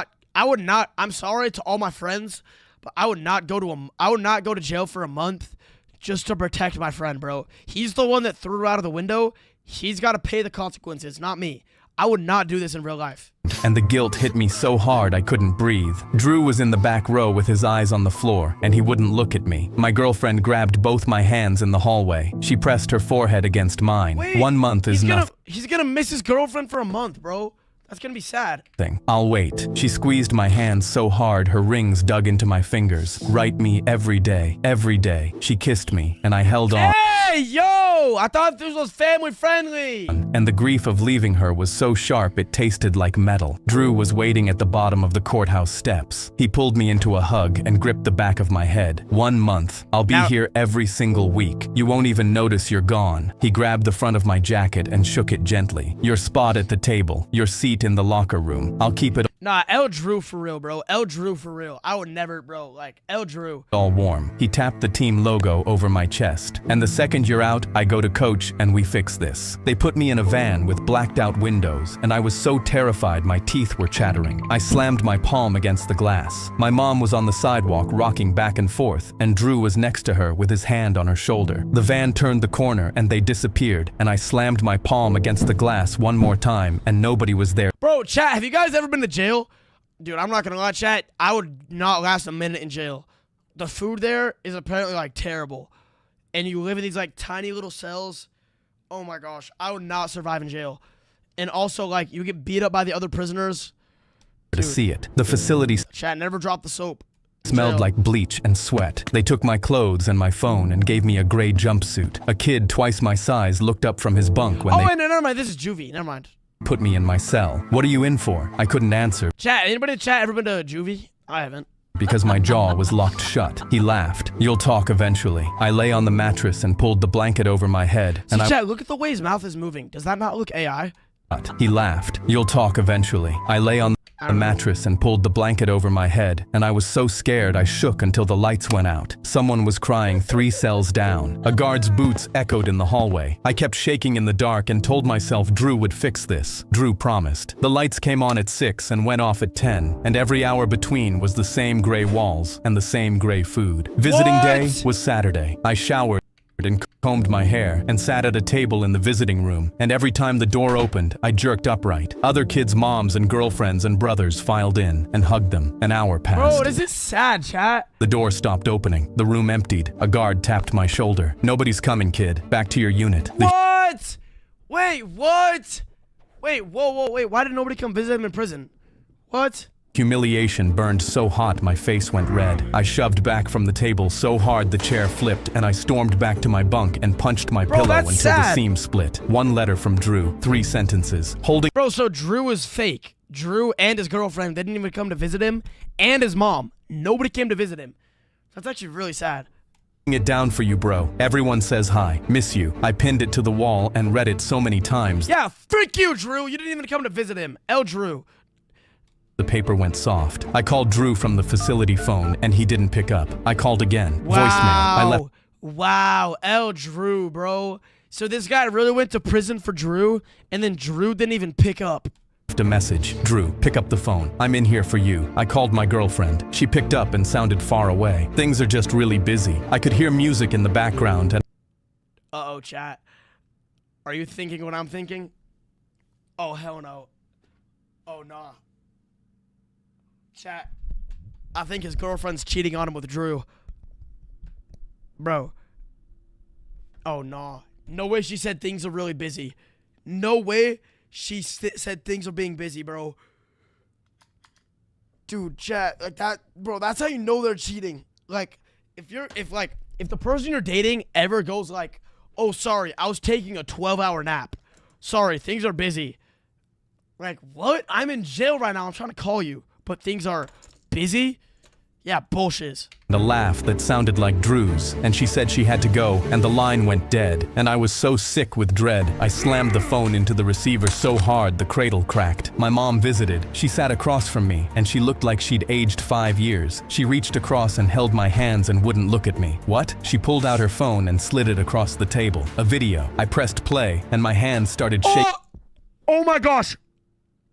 I'm sorry to all my friends, but I would not go to jail for a month just to protect my friend, bro. He's the one that threw her out of the window. He's got to pay the consequences, not me. I would not do this in real life. And the guilt hit me so hard I couldn't breathe. Drew was in the back row with his eyes on the floor, and he wouldn't look at me. My girlfriend grabbed both my hands in the hallway. She pressed her forehead against mine. Wait, 1 month is nothing. He's gonna miss his girlfriend for a month, bro. That's gonna be sad. I'll wait. She squeezed my hands so hard her rings dug into my fingers. Write me every day. Every day. She kissed me, and I held on. Hey, yo! I thought this was family friendly. And the grief of leaving her was so sharp it tasted like metal. Drew was waiting at the bottom of the courthouse steps. He pulled me into a hug and gripped the back of my head. 1 month. I'll be here every single week. You won't even notice you're gone. He grabbed the front of my jacket and shook it gently. Your spot at the table. Your seat in the locker room. I'll keep it Nah, L Drew for real, bro. L Drew for real. I would never, bro. Like, L Drew. all warm. He tapped the team logo over my chest. And the second you're out, I go to coach and we fix this. They put me in a van with blacked out windows, and I was so terrified my teeth were chattering. I slammed my palm against the glass. My mom was on the sidewalk rocking back and forth, and Drew was next to her with his hand on her shoulder. The van turned the corner and they disappeared, and I slammed my palm against the glass one more time, and nobody was there. Bro, chat, have you guys ever been to jail? Dude, I'm not gonna lie, chat. I would not last a minute in jail. The food there is apparently, like, terrible. And you live in these, like, tiny little cells. Oh, my gosh. I would not survive in jail. And also, like, you get beat up by the other prisoners. To see it. The facility Chat, never drop the soap. smelled Jail. like bleach and sweat. They took my clothes and my phone and gave me a gray jumpsuit. A kid twice my size looked up from his bunk when Oh, they wait, no, never mind. This is juvie. Never mind. put me in my cell. What are you in for? I couldn't answer. Chat, anybody in chat ever been to juvie? I haven't. because my jaw was locked shut. He laughed. You'll talk eventually. I lay on the mattress and pulled the blanket over my head. So chat, look at the way his mouth is moving. Does that not look AI? He laughed. You'll talk eventually. I lay on the mattress and pulled the blanket over my head, and I was so scared I shook until the lights went out. Someone was crying 3 cells down. A guard's boots echoed in the hallway. I kept shaking in the dark and told myself Drew would fix this. Drew promised. The lights came on at 6 and went off at 10, and every hour between was the same gray walls and the same gray food. Visiting day was Saturday. I showered and combed my hair and sat at a table in the visiting room, and every time the door opened, I jerked upright. Other kids' moms and girlfriends and brothers filed in and hugged them. An hour passed. Bro, this is sad, chat. The door stopped opening. The room emptied. A guard tapped my shoulder. Nobody's coming, kid. Back to your unit. What? Wait, what? Wait, whoa, wait. Why did nobody come visit him in prison? What? Humiliation burned so hot my face went red. I shoved back from the table so hard the chair flipped, and I stormed back to my bunk and punched my pillow until the seam split. 1 letter from Drew, 3 sentences. Bro, so Drew is fake. Drew and his girlfriend didn't even come to visit him, and his mom. Nobody came to visit him. That's actually really sad. It down for you, bro. Everyone says hi. Miss you. I pinned it to the wall and read it so many times. Yeah, freak you, Drew. You didn't even come to visit him. L. Drew. The paper went soft. I called Drew from the facility phone, and he didn't pick up. I called again. Wow. Voicemail. I left. Wow, L. Drew, bro. So this guy really went to prison for Drew, and then Drew didn't even pick up. A message. Drew, pick up the phone. I'm in here for you. I called my girlfriend. She picked up and sounded far away. Things are just really busy. I could hear music in the background and... Uh-oh, chat. Are you thinking what I'm thinking? Oh, hell no. Oh, nah. Chat, I think his girlfriend's cheating on him with Drew. Bro. Oh, nah. No way she said things are really busy. No way she said things are being busy, bro. Dude, chat, like that, bro, that's how you know they're cheating. Like, if the person you're dating ever goes like, oh, sorry, I was taking a 12-hour nap. Sorry, things are busy. Like, what? I'm in jail right now. I'm trying to call you. But things are busy? Yeah, bullshit. A laugh that sounded like Drew's, and she said she had to go, and the line went dead. And I was so sick with dread, I slammed the phone into the receiver so hard the cradle cracked. My mom visited. She sat across from me, and she looked like she'd aged 5 years. She reached across and held my hands and wouldn't look at me. What? She pulled out her phone and slid it across the table. A video. I pressed play, and my hands started shaking. Oh my gosh!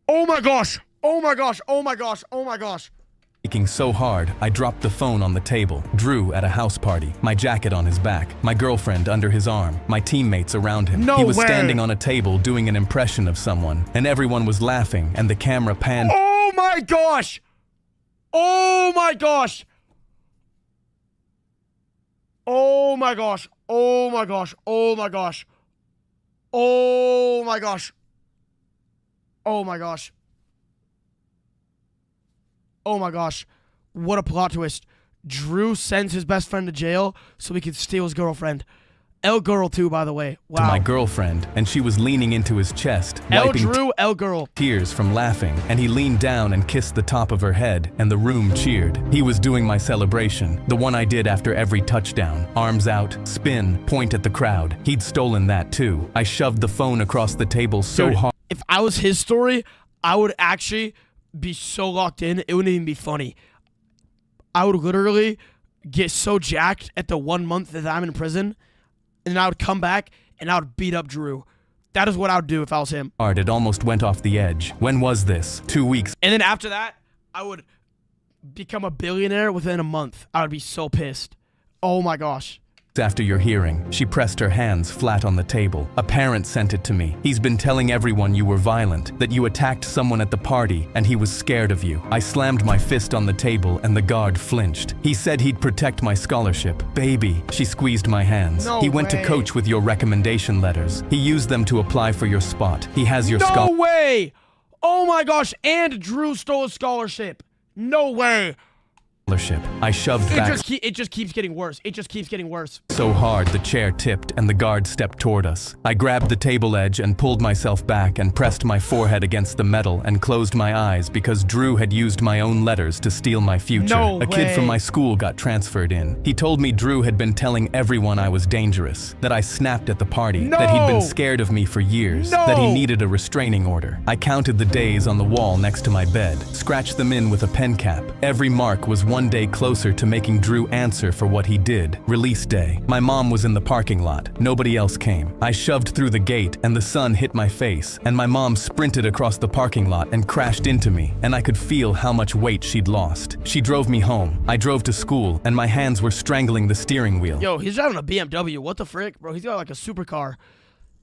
Oh my gosh! Oh my gosh, oh my gosh, oh my gosh. Shaking so hard, I dropped the phone on the table. Drew at a house party, my jacket on his back, my girlfriend under his arm, my teammates around him. No He was way. standing on a table doing an impression of someone, and everyone was laughing, and the camera panned. Oh my gosh! Oh my gosh! Oh my gosh, oh my gosh, oh my gosh. Oh my gosh. Oh my gosh. Oh my gosh, what a plot twist. Drew sends his best friend to jail so he could steal his girlfriend. L girl too, by the way. Wow. To my girlfriend, and she was leaning into his chest, L wiping Drew, L girl. tears from laughing, and he leaned down and kissed the top of her head, and the room cheered. He was doing my celebration, the one I did after every touchdown. Arms out, spin, point at the crowd. He'd stolen that too. I shoved the phone across the table so Dude, hard. If I was his story, I would actually be so locked in, it wouldn't even be funny. I would literally get so jacked at the 1 month that I'm in prison, and I would come back and I would beat up Drew. That is what I would do if I was him. It almost went off the edge. When was this? 2 weeks. And then after that, I would become a billionaire within a month. I would be so pissed. Oh my gosh. After your hearing, she pressed her hands flat on the table. A parent sent it to me. He's been telling everyone you were violent, that you attacked someone at the party, and he was scared of you. I slammed my fist on the table, and the guard flinched. He said he'd protect my scholarship. Baby, she squeezed my hands. No He went way. to coach with your recommendation letters. He used them to apply for your spot. He has your No scholarship. way! Oh my gosh, and Drew stole a scholarship. No way. scholarship. I shoved back It just keeps getting worse. It just keeps getting worse. so hard the chair tipped and the guard stepped toward us. I grabbed the table edge and pulled myself back and pressed my forehead against the metal and closed my eyes because Drew had used my own letters to steal my future. No A kid from way. my school got transferred in. He told me Drew had been telling everyone I was dangerous, that I snapped at the party, that he'd been No. scared of me for years, No. that he needed a restraining order. I counted the days on the wall next to my bed, scratched them in with a pen cap. Every mark was one day closer to making Drew answer for what he did. Release day. My mom was in the parking lot. Nobody else came. I shoved through the gate and the sun hit my face, and my mom sprinted across the parking lot and crashed into me, and I could feel how much weight she'd lost. She drove me home. I drove to school, and my hands were strangling the steering wheel. Yo, he's driving a BMW. What the frick, bro? He's got like a supercar.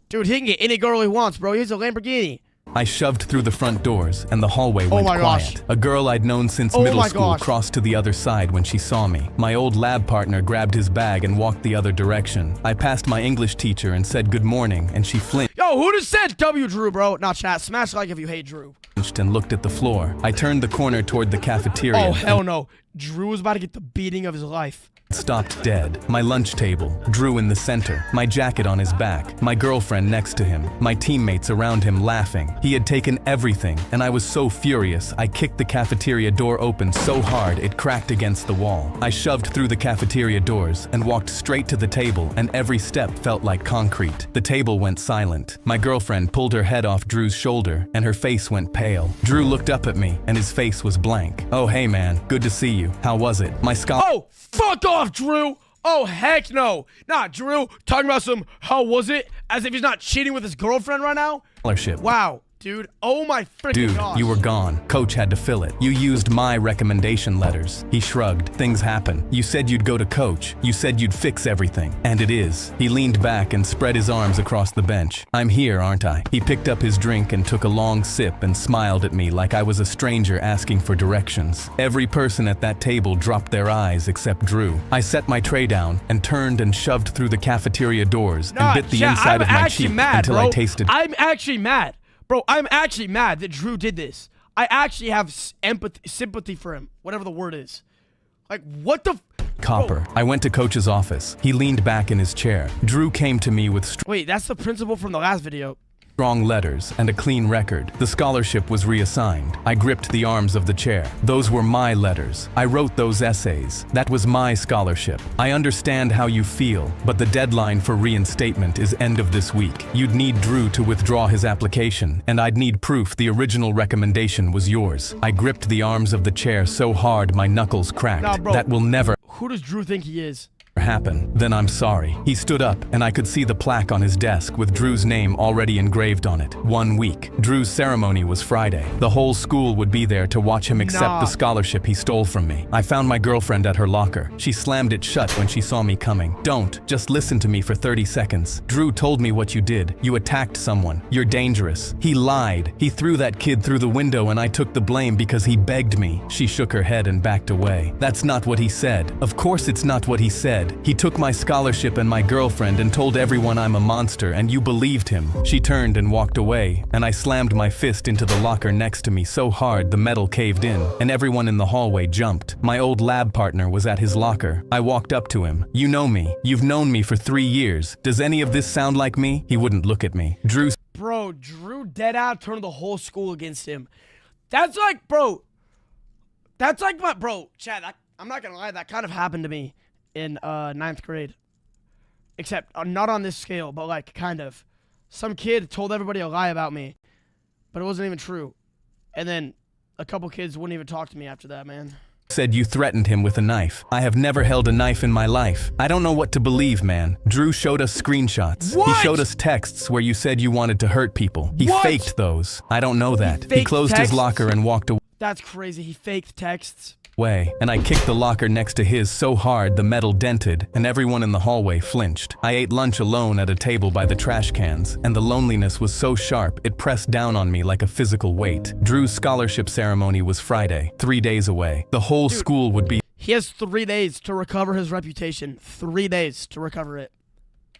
Dude, he can get any girl he wants, bro. He's a Lamborghini. I shoved through the front doors, and the hallway went my quiet. gosh. A girl I'd known since Oh middle my school gosh. crossed to the other side when she saw me. My old lab partner grabbed his bag and walked the other direction. I passed my English teacher and said good morning, and she flinched Yo, who just said W Drew, bro? Nah, chat. Smash like if you hate Drew. and looked at the floor. I turned the corner toward the cafeteria Oh, and hell no. Drew was about to get the beating of his life. stopped dead. My lunch table, Drew in the center, my jacket on his back, my girlfriend next to him, my teammates around him laughing. He had taken everything, and I was so furious, I kicked the cafeteria door open so hard it cracked against the wall. I shoved through the cafeteria doors and walked straight to the table, and every step felt like concrete. The table went silent. My girlfriend pulled her head off Drew's shoulder, and her face went pale. Drew looked up at me, and his face was blank. Oh, hey man, good to see you. How was it? My scholar- Oh, fuck off, Drew. Oh, heck no. Nah, Drew, talking about some, how was it? As if he's not cheating with his girlfriend right now? scholarship. Wow, dude. Oh my freaking Dude, gosh. you were gone. Coach had to fill it. You used my recommendation letters. He shrugged. Things happen. You said you'd go to coach. You said you'd fix everything. And it is. He leaned back and spread his arms across the bench. I'm here, aren't I? He picked up his drink and took a long sip and smiled at me like I was a stranger asking for directions. Every person at that table dropped their eyes except Drew. I set my tray down and turned and shoved through the cafeteria doors Nah, and bit the chat, inside I'm of my actually cheek mad, until bro. I tasted I'm actually mad. Bro, I'm actually mad that Drew did this. I actually have sympathy for him, whatever the word is. Like, what the... copper. I went to coach's office. He leaned back in his chair. Drew came to me with Wait, that's the principal from the last video. strong letters and a clean record. The scholarship was reassigned. I gripped the arms of the chair. Those were my letters. I wrote those essays. That was my scholarship. I understand how you feel, but the deadline for reinstatement is end of this week. You'd need Drew to withdraw his application, and I'd need proof the original recommendation was yours. I gripped the arms of the chair so hard my knuckles cracked. Nah, bro. That will never Who does Drew think he is? happen. Then I'm sorry. He stood up, and I could see the plaque on his desk with Drew's name already engraved on it. 1 week. Drew's ceremony was Friday. The whole school would be there to watch him accept Nah. the scholarship he stole from me. I found my girlfriend at her locker. She slammed it shut when she saw me coming. Don't. Just listen to me for 30 seconds. Drew told me what you did. You attacked someone. You're dangerous. He lied. He threw that kid through the window, and I took the blame because he begged me. She shook her head and backed away. That's not what he said. Of course it's not what he said. He took my scholarship and my girlfriend and told everyone I'm a monster, and you believed him. She turned and walked away, and I slammed my fist into the locker next to me so hard the metal caved in, and everyone in the hallway jumped. My old lab partner was at his locker. I walked up to him. You know me. You've known me for 3 years. Does any of this sound like me? He wouldn't look at me. Drew Bro, Drew dead out turned the whole school against him. That's like, bro. That's like my, bro, Chad, I'm not gonna lie, that kind of happened to me in 9th grade. Except not on this scale, but like kind of. Some kid told everybody a lie about me, but it wasn't even true. And then a couple kids wouldn't even talk to me after that, man. said you threatened him with a knife. I have never held a knife in my life. I don't know what to believe, man. Drew showed us screenshots. What? He showed us texts where you said you wanted to hurt people. He What? faked those. I don't know that. He faked closed texts? his locker and walked That's crazy. He faked texts. away, and I kicked the locker next to his so hard the metal dented, and everyone in the hallway flinched. I ate lunch alone at a table by the trash cans, and the loneliness was so sharp it pressed down on me like a physical weight. Drew's scholarship ceremony was Friday, 3 days away. The whole school would be He has 3 days to recover his reputation. 3 days to recover it.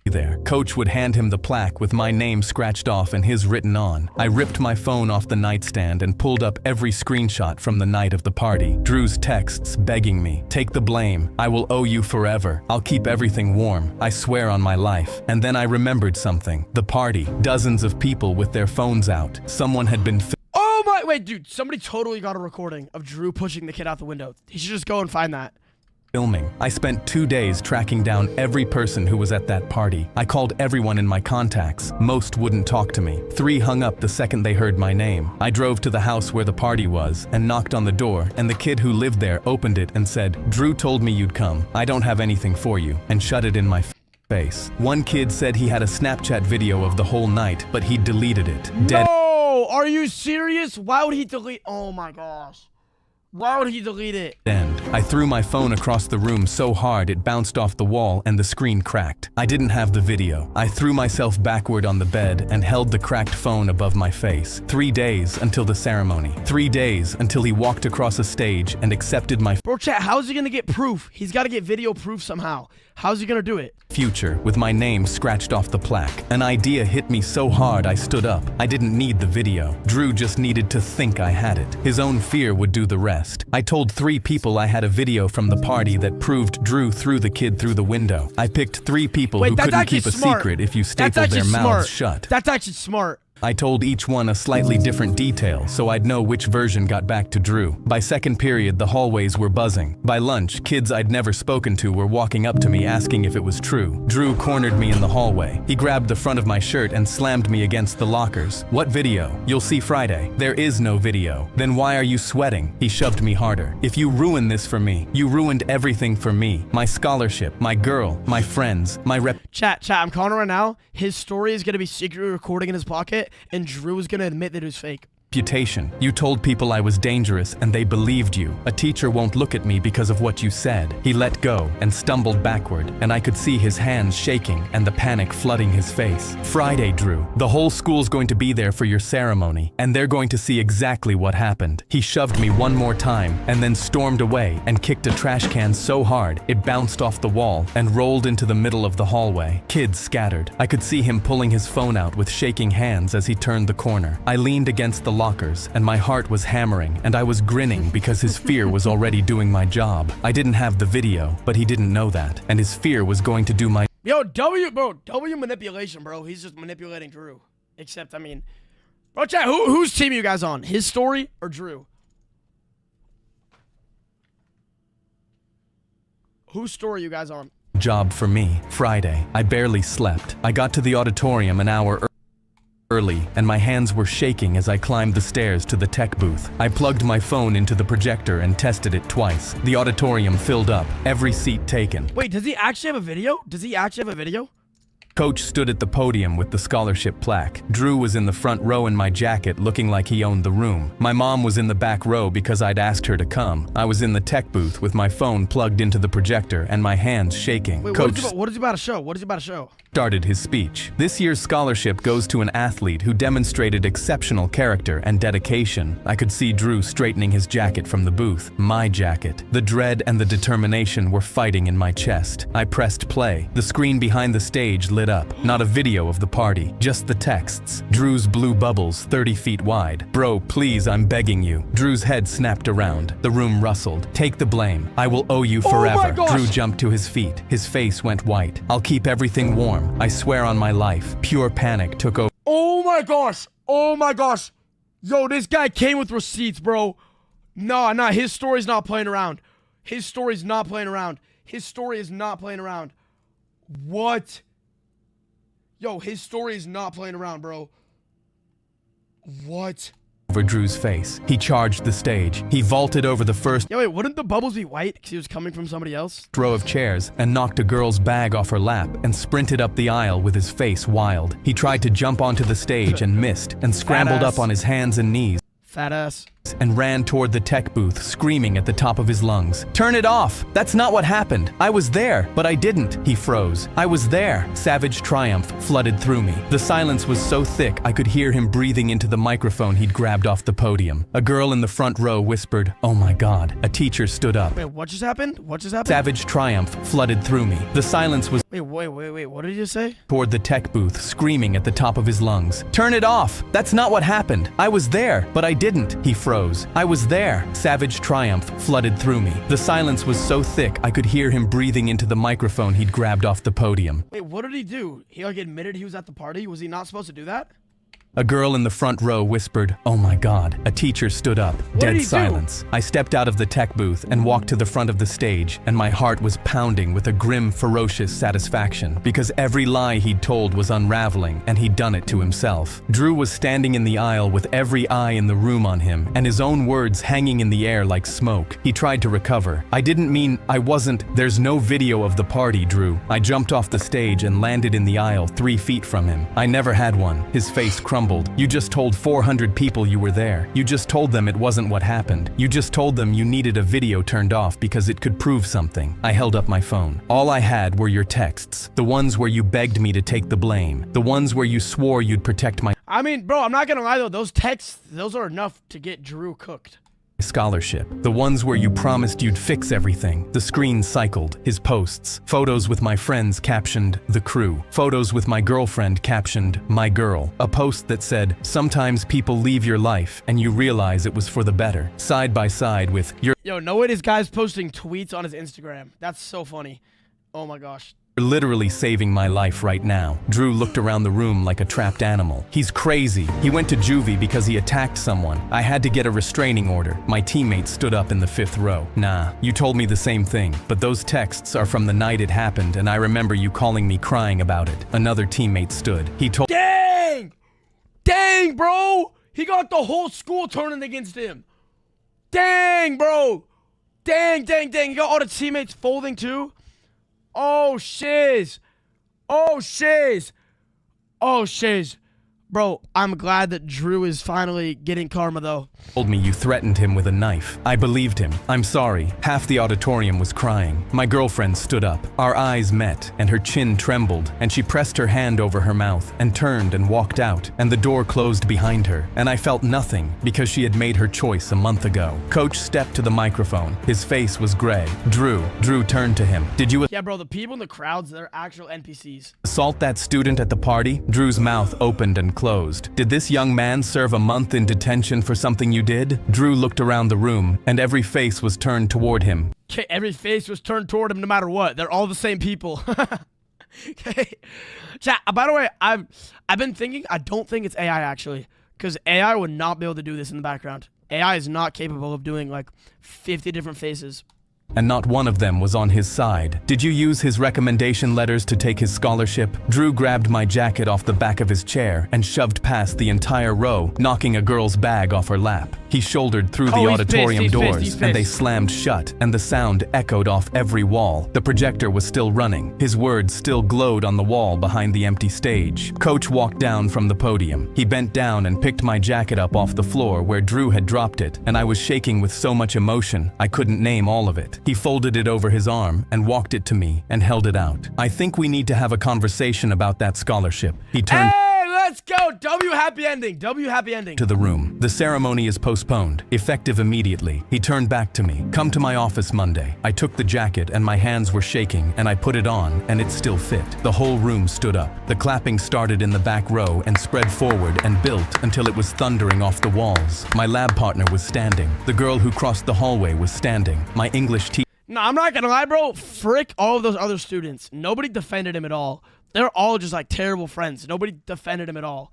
there. Coach would hand him the plaque with my name scratched off and his written on. I ripped my phone off the nightstand and pulled up every screenshot from the night of the party. Drew's texts begging me, take the blame. I will owe you forever. I'll keep everything warm. I swear on my life. And then I remembered something. The party. Dozens of people with their phones out. Someone had been Oh my, wait, dude, somebody totally got a recording of Drew pushing the kid out the window. He should just go and find that. filming. I spent 2 days tracking down every person who was at that party. I called everyone in my contacts. Most wouldn't talk to me. 3 hung up the second they heard my name. I drove to the house where the party was and knocked on the door, and the kid who lived there opened it and said, "Drew told me you'd come. I don't have anything for you," and shut it in my face. One kid said he had a Snapchat video of the whole night, but he deleted it. No! Are you serious? Why would he delete? Oh my gosh. Why would he delete it? I threw my phone across the room so hard it bounced off the wall and the screen cracked. I didn't have the video. I threw myself backward on the bed and held the cracked phone above my face. 3 days until the ceremony. 3 days until he walked across a stage and accepted my Bro, chat, how's he gonna get proof? He's gotta get video proof somehow. How's he gonna do it? future with my name scratched off the plaque. An idea hit me so hard I stood up. I didn't need the video. Drew just needed to think I had it. His own fear would do the rest. I told 3 people I had a video from the party that proved Drew threw the kid through the window. I picked 3 people who couldn't keep a secret if you stapled their mouths shut. That's actually smart. I told each one a slightly different detail so I'd know which version got back to Drew. By second period, the hallways were buzzing. By lunch, kids I'd never spoken to were walking up to me asking if it was true. Drew cornered me in the hallway. He grabbed the front of my shirt and slammed me against the lockers. "What video? You'll see Friday." "There is no video." "Then why are you sweating?" He shoved me harder. "If you ruin this for me, you ruined everything for me. My scholarship, my girl, my friends, my rep." Chat, I'm calling right now. His story is going to be secretly recording in his pocket, and Drew is going to admit that it was fake. Reputation. You told people I was dangerous and they believed you. A teacher won't look at me because of what you said. He let go and stumbled backward, and I could see his hands shaking and the panic flooding his face. "Friday, Drew. The whole school's going to be there for your ceremony, and they're going to see exactly what happened." He shoved me one more time and then stormed away and kicked a trash can so hard it bounced off the wall and rolled into the middle of the hallway. Kids scattered. I could see him pulling his phone out with shaking hands as he turned the corner. I leaned against the lockers and my heart was hammering and I was grinning because his fear was already doing my job. I didn't have the video, but he didn't know that, and his fear was going to do my W manipulation, bro. He's just manipulating Drew. Except, I mean, bro, chat, whose team are you guys on? His story or Drew? Whose story are you guys on? job for me. Friday. I barely slept. I got to the auditorium an hour early, and my hands were shaking as I climbed the stairs to the tech booth. I plugged my phone into the projector and tested it twice. The auditorium filled up, every seat taken. Wait, does he actually have a video? Does he actually have a video? Coach stood at the podium with the scholarship plaque. Drew was in the front row in my jacket looking like he owned the room. My mom was in the back row because I'd asked her to come. I was in the tech booth with my phone plugged into the projector and my hands shaking. Wait, Coach what is he about to show? What is he about to show? Started his speech. "This year's scholarship goes to an athlete who demonstrated exceptional character and dedication." I could see Drew straightening his jacket from the booth. My jacket. The dread and the determination were fighting in my chest. I pressed play. The screen behind the stage lit up. Not a video of the party, just the texts. Drew's blue bubbles 30 feet wide. "Bro, please, I'm begging you." Drew's head snapped around. The room rustled. "Take the blame. I will owe you forever." Oh my gosh. Drew jumped to his feet. His face went white. "I'll keep everything warm. I swear on my life." Pure panic took over. Oh my gosh. Oh my gosh. Yo, this guy came with receipts, bro. Nah, his story's not playing around. His story's not playing around. His story is not playing around. What? Yo, his story is not playing around, bro. What? Over Drew's face. He charged the stage. He vaulted over the first Yo, wait, wouldn't the bubbles be white because he was coming from somebody else? row of chairs and knocked a girl's bag off her lap and sprinted up the aisle with his face wild. He tried to jump onto the stage and missed and scrambled up on his hands and knees. Fat ass. and ran toward the tech booth, screaming at the top of his lungs. "Turn it off! That's not what happened! I was there, but I didn't!" He froze. "I was there!" Savage triumph flooded through me. The silence was so thick I could hear him breathing into the microphone he'd grabbed off the podium. A girl in the front row whispered, "Oh my God." A teacher stood up. Wait, what just happened? What just happened? Savage triumph flooded through me. The silence was Wait, what did you say? toward the tech booth, screaming at the top of his lungs. "Turn it off! That's not what happened! I was there, but I didn't!" He froze. "I was there!" Savage triumph flooded through me. The silence was so thick I could hear him breathing into the microphone he'd grabbed off the podium. Wait, what did he do? He like admitted he was at the party? Was he not supposed to do that? A girl in the front row whispered, "Oh my God." A teacher stood up. did he Dead do? silence. I stepped out of the tech booth and walked to the front of the stage, and my heart was pounding with a grim, ferocious satisfaction, because every lie he'd told was unraveling, and he'd done it to himself. Drew was standing in the aisle with every eye in the room on him, and his own words hanging in the air like smoke. He tried to recover. "I didn't mean, I wasn't, there's no video of the party, Drew." I jumped off the stage and landed in the aisle 3 feet from him. "I never had one." His face crumbled. "You just told 400 people you were there. You just told them it wasn't what happened. You just told them you needed a video turned off because it could prove something." I held up my phone. "All I had were your texts. The ones where you begged me to take the blame. The ones where you swore you'd protect my I mean, bro, I'm not gonna lie though, those texts, those are enough to get Drew cooked. scholarship. The ones where you promised you'd fix everything." The screen cycled. His posts. Photos with my friends captioned, "The Crew." Photos with my girlfriend captioned, "My Girl." A post that said, "Sometimes people leave your life and you realize it was for the better." Side by side with, "You're Yo, no way this guy's posting tweets on his Instagram. That's so funny. Oh my gosh. literally saving my life right now." Drew looked around the room like a trapped animal. "He's crazy. He went to juvie because he attacked someone. I had to get a restraining order." My teammate stood up in the 5th row. "Nah, you told me the same thing, but those texts are from the night it happened, and I remember you calling me crying about it." Another teammate stood. He told Dang! Dang, bro! He got the whole school turning against him. Dang, bro! Dang. He got all the teammates folding too. Oh, shiz. Oh, shiz. Bro, I'm glad that Drew is finally getting karma, though. me you threatened him with a knife. I believed him. "I'm sorry." Half the auditorium was crying. My girlfriend stood up. Our eyes met, and her chin trembled, and she pressed her hand over her mouth and turned and walked out, and the door closed behind her, and I felt nothing because she had made her choice a month ago. Coach stepped to the microphone. His face was gray. Drew turned to him. "Did you Yeah, bro, the people in the crowds, they're actual NPCs. assault that student at the party?" Drew's mouth opened and closed. "Did this young man serve a month in detention for something you did?" Drew looked around the room, and every face was turned toward him. Okay, every face was turned toward him no matter what. They're all the same people. Okay. Chat, by the way, I've been thinking, I don't think it's AI actually, because AI would not be able to do this in the background. AI is not capable of doing like 50 different faces. And not one of them was on his side. "Did you use his recommendation letters to take his scholarship?" Drew grabbed my jacket off the back of his chair and shoved past the entire row, knocking a girl's bag off her lap. He shouldered through the he's auditorium pissed, doors, he's and they pissed. slammed shut, and the sound echoed off every wall. The projector was still running. His words still glowed on the wall behind the empty stage. Coach walked down from the podium. He bent down and picked my jacket up off the floor where Drew had dropped it, and I was shaking with so much emotion I couldn't name all of it. He folded it over his arm and walked it to me and held it out. "I think we need to have a conversation about that scholarship." He turned Let's go. W happy ending. W happy ending. to the room. "The ceremony is postponed, effective immediately." He turned back to me. "Come to my office Monday." I took the jacket and my hands were shaking, and I put it on and it still fit. The whole room stood up. The clapping started in the back row and spread forward and built until it was thundering off the walls. My lab partner was standing. The girl who crossed the hallway was standing. My English teacher No, I'm not gonna lie, bro. Frick all of those other students. Nobody defended him at all. They're all just like terrible friends. Nobody defended him at all.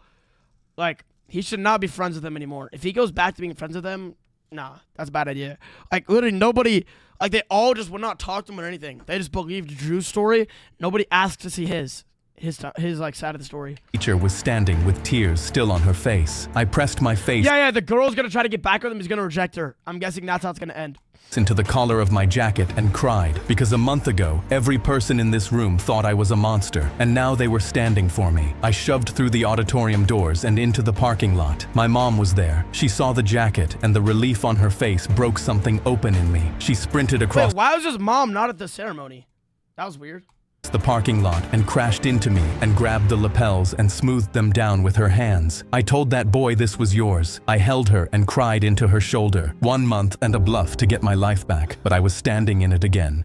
Like, he should not be friends with them anymore. If he goes back to being friends with them, nah, that's a bad idea. Like, literally nobody, like, they all just would not talk to him or anything. They just believed Drew's story. Nobody asked to see his. his like side of the story. Teacher was standing with tears still on her face. I pressed my face Yeah, the girl's gonna try to get back with him. He's gonna reject her. I'm guessing that's how it's gonna end. into the collar of my jacket and cried because a month ago, every person in this room thought I was a monster, and now they were standing for me. I shoved through the auditorium doors and into the parking lot. My mom was there. She saw the jacket, and the relief on her face broke something open in me. She sprinted across Wait, why was his mom not at the ceremony? That was weird. the parking lot and crashed into me and grabbed the lapels and smoothed them down with her hands. I told that boy this was yours. I held her and cried into her shoulder. 1 month and a bluff to get my life back, but I was standing in it again.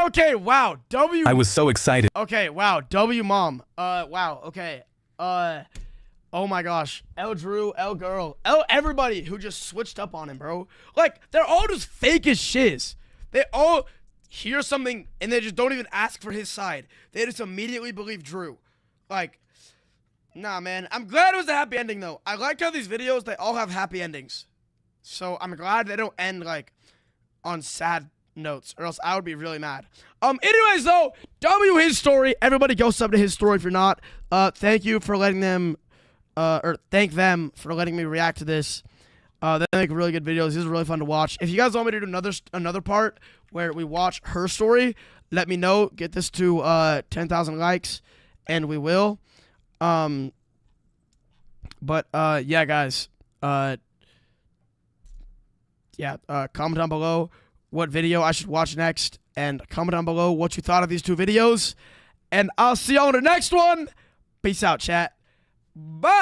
Okay, wow. I was so excited. Okay, wow. Mom. Wow, okay. Oh my gosh. L Drew, L Girl, L everybody who just switched up on him, bro. Like, they're all just fake as shiz. They all hear something and they just don't even ask for his side. They just immediately believe Drew. Like, nah, man. I'm glad it was a happy ending, though. I like how these videos, they all have happy endings. So I'm glad they don't end, like, on sad notes, or else I would be really mad. Anyways, though, his story. Everybody go sub to his story if you're not. Thank you for letting them, or thank them for letting me react to this. They make really good videos. This is really fun to watch. If you guys want me to do another part where we watch her story, let me know. Get this to 10,000 likes, and we will. Yeah, guys. Comment down below what video I should watch next, and comment down below what you thought of these two videos. And I'll see y'all in the next one. Peace out, chat. Bye.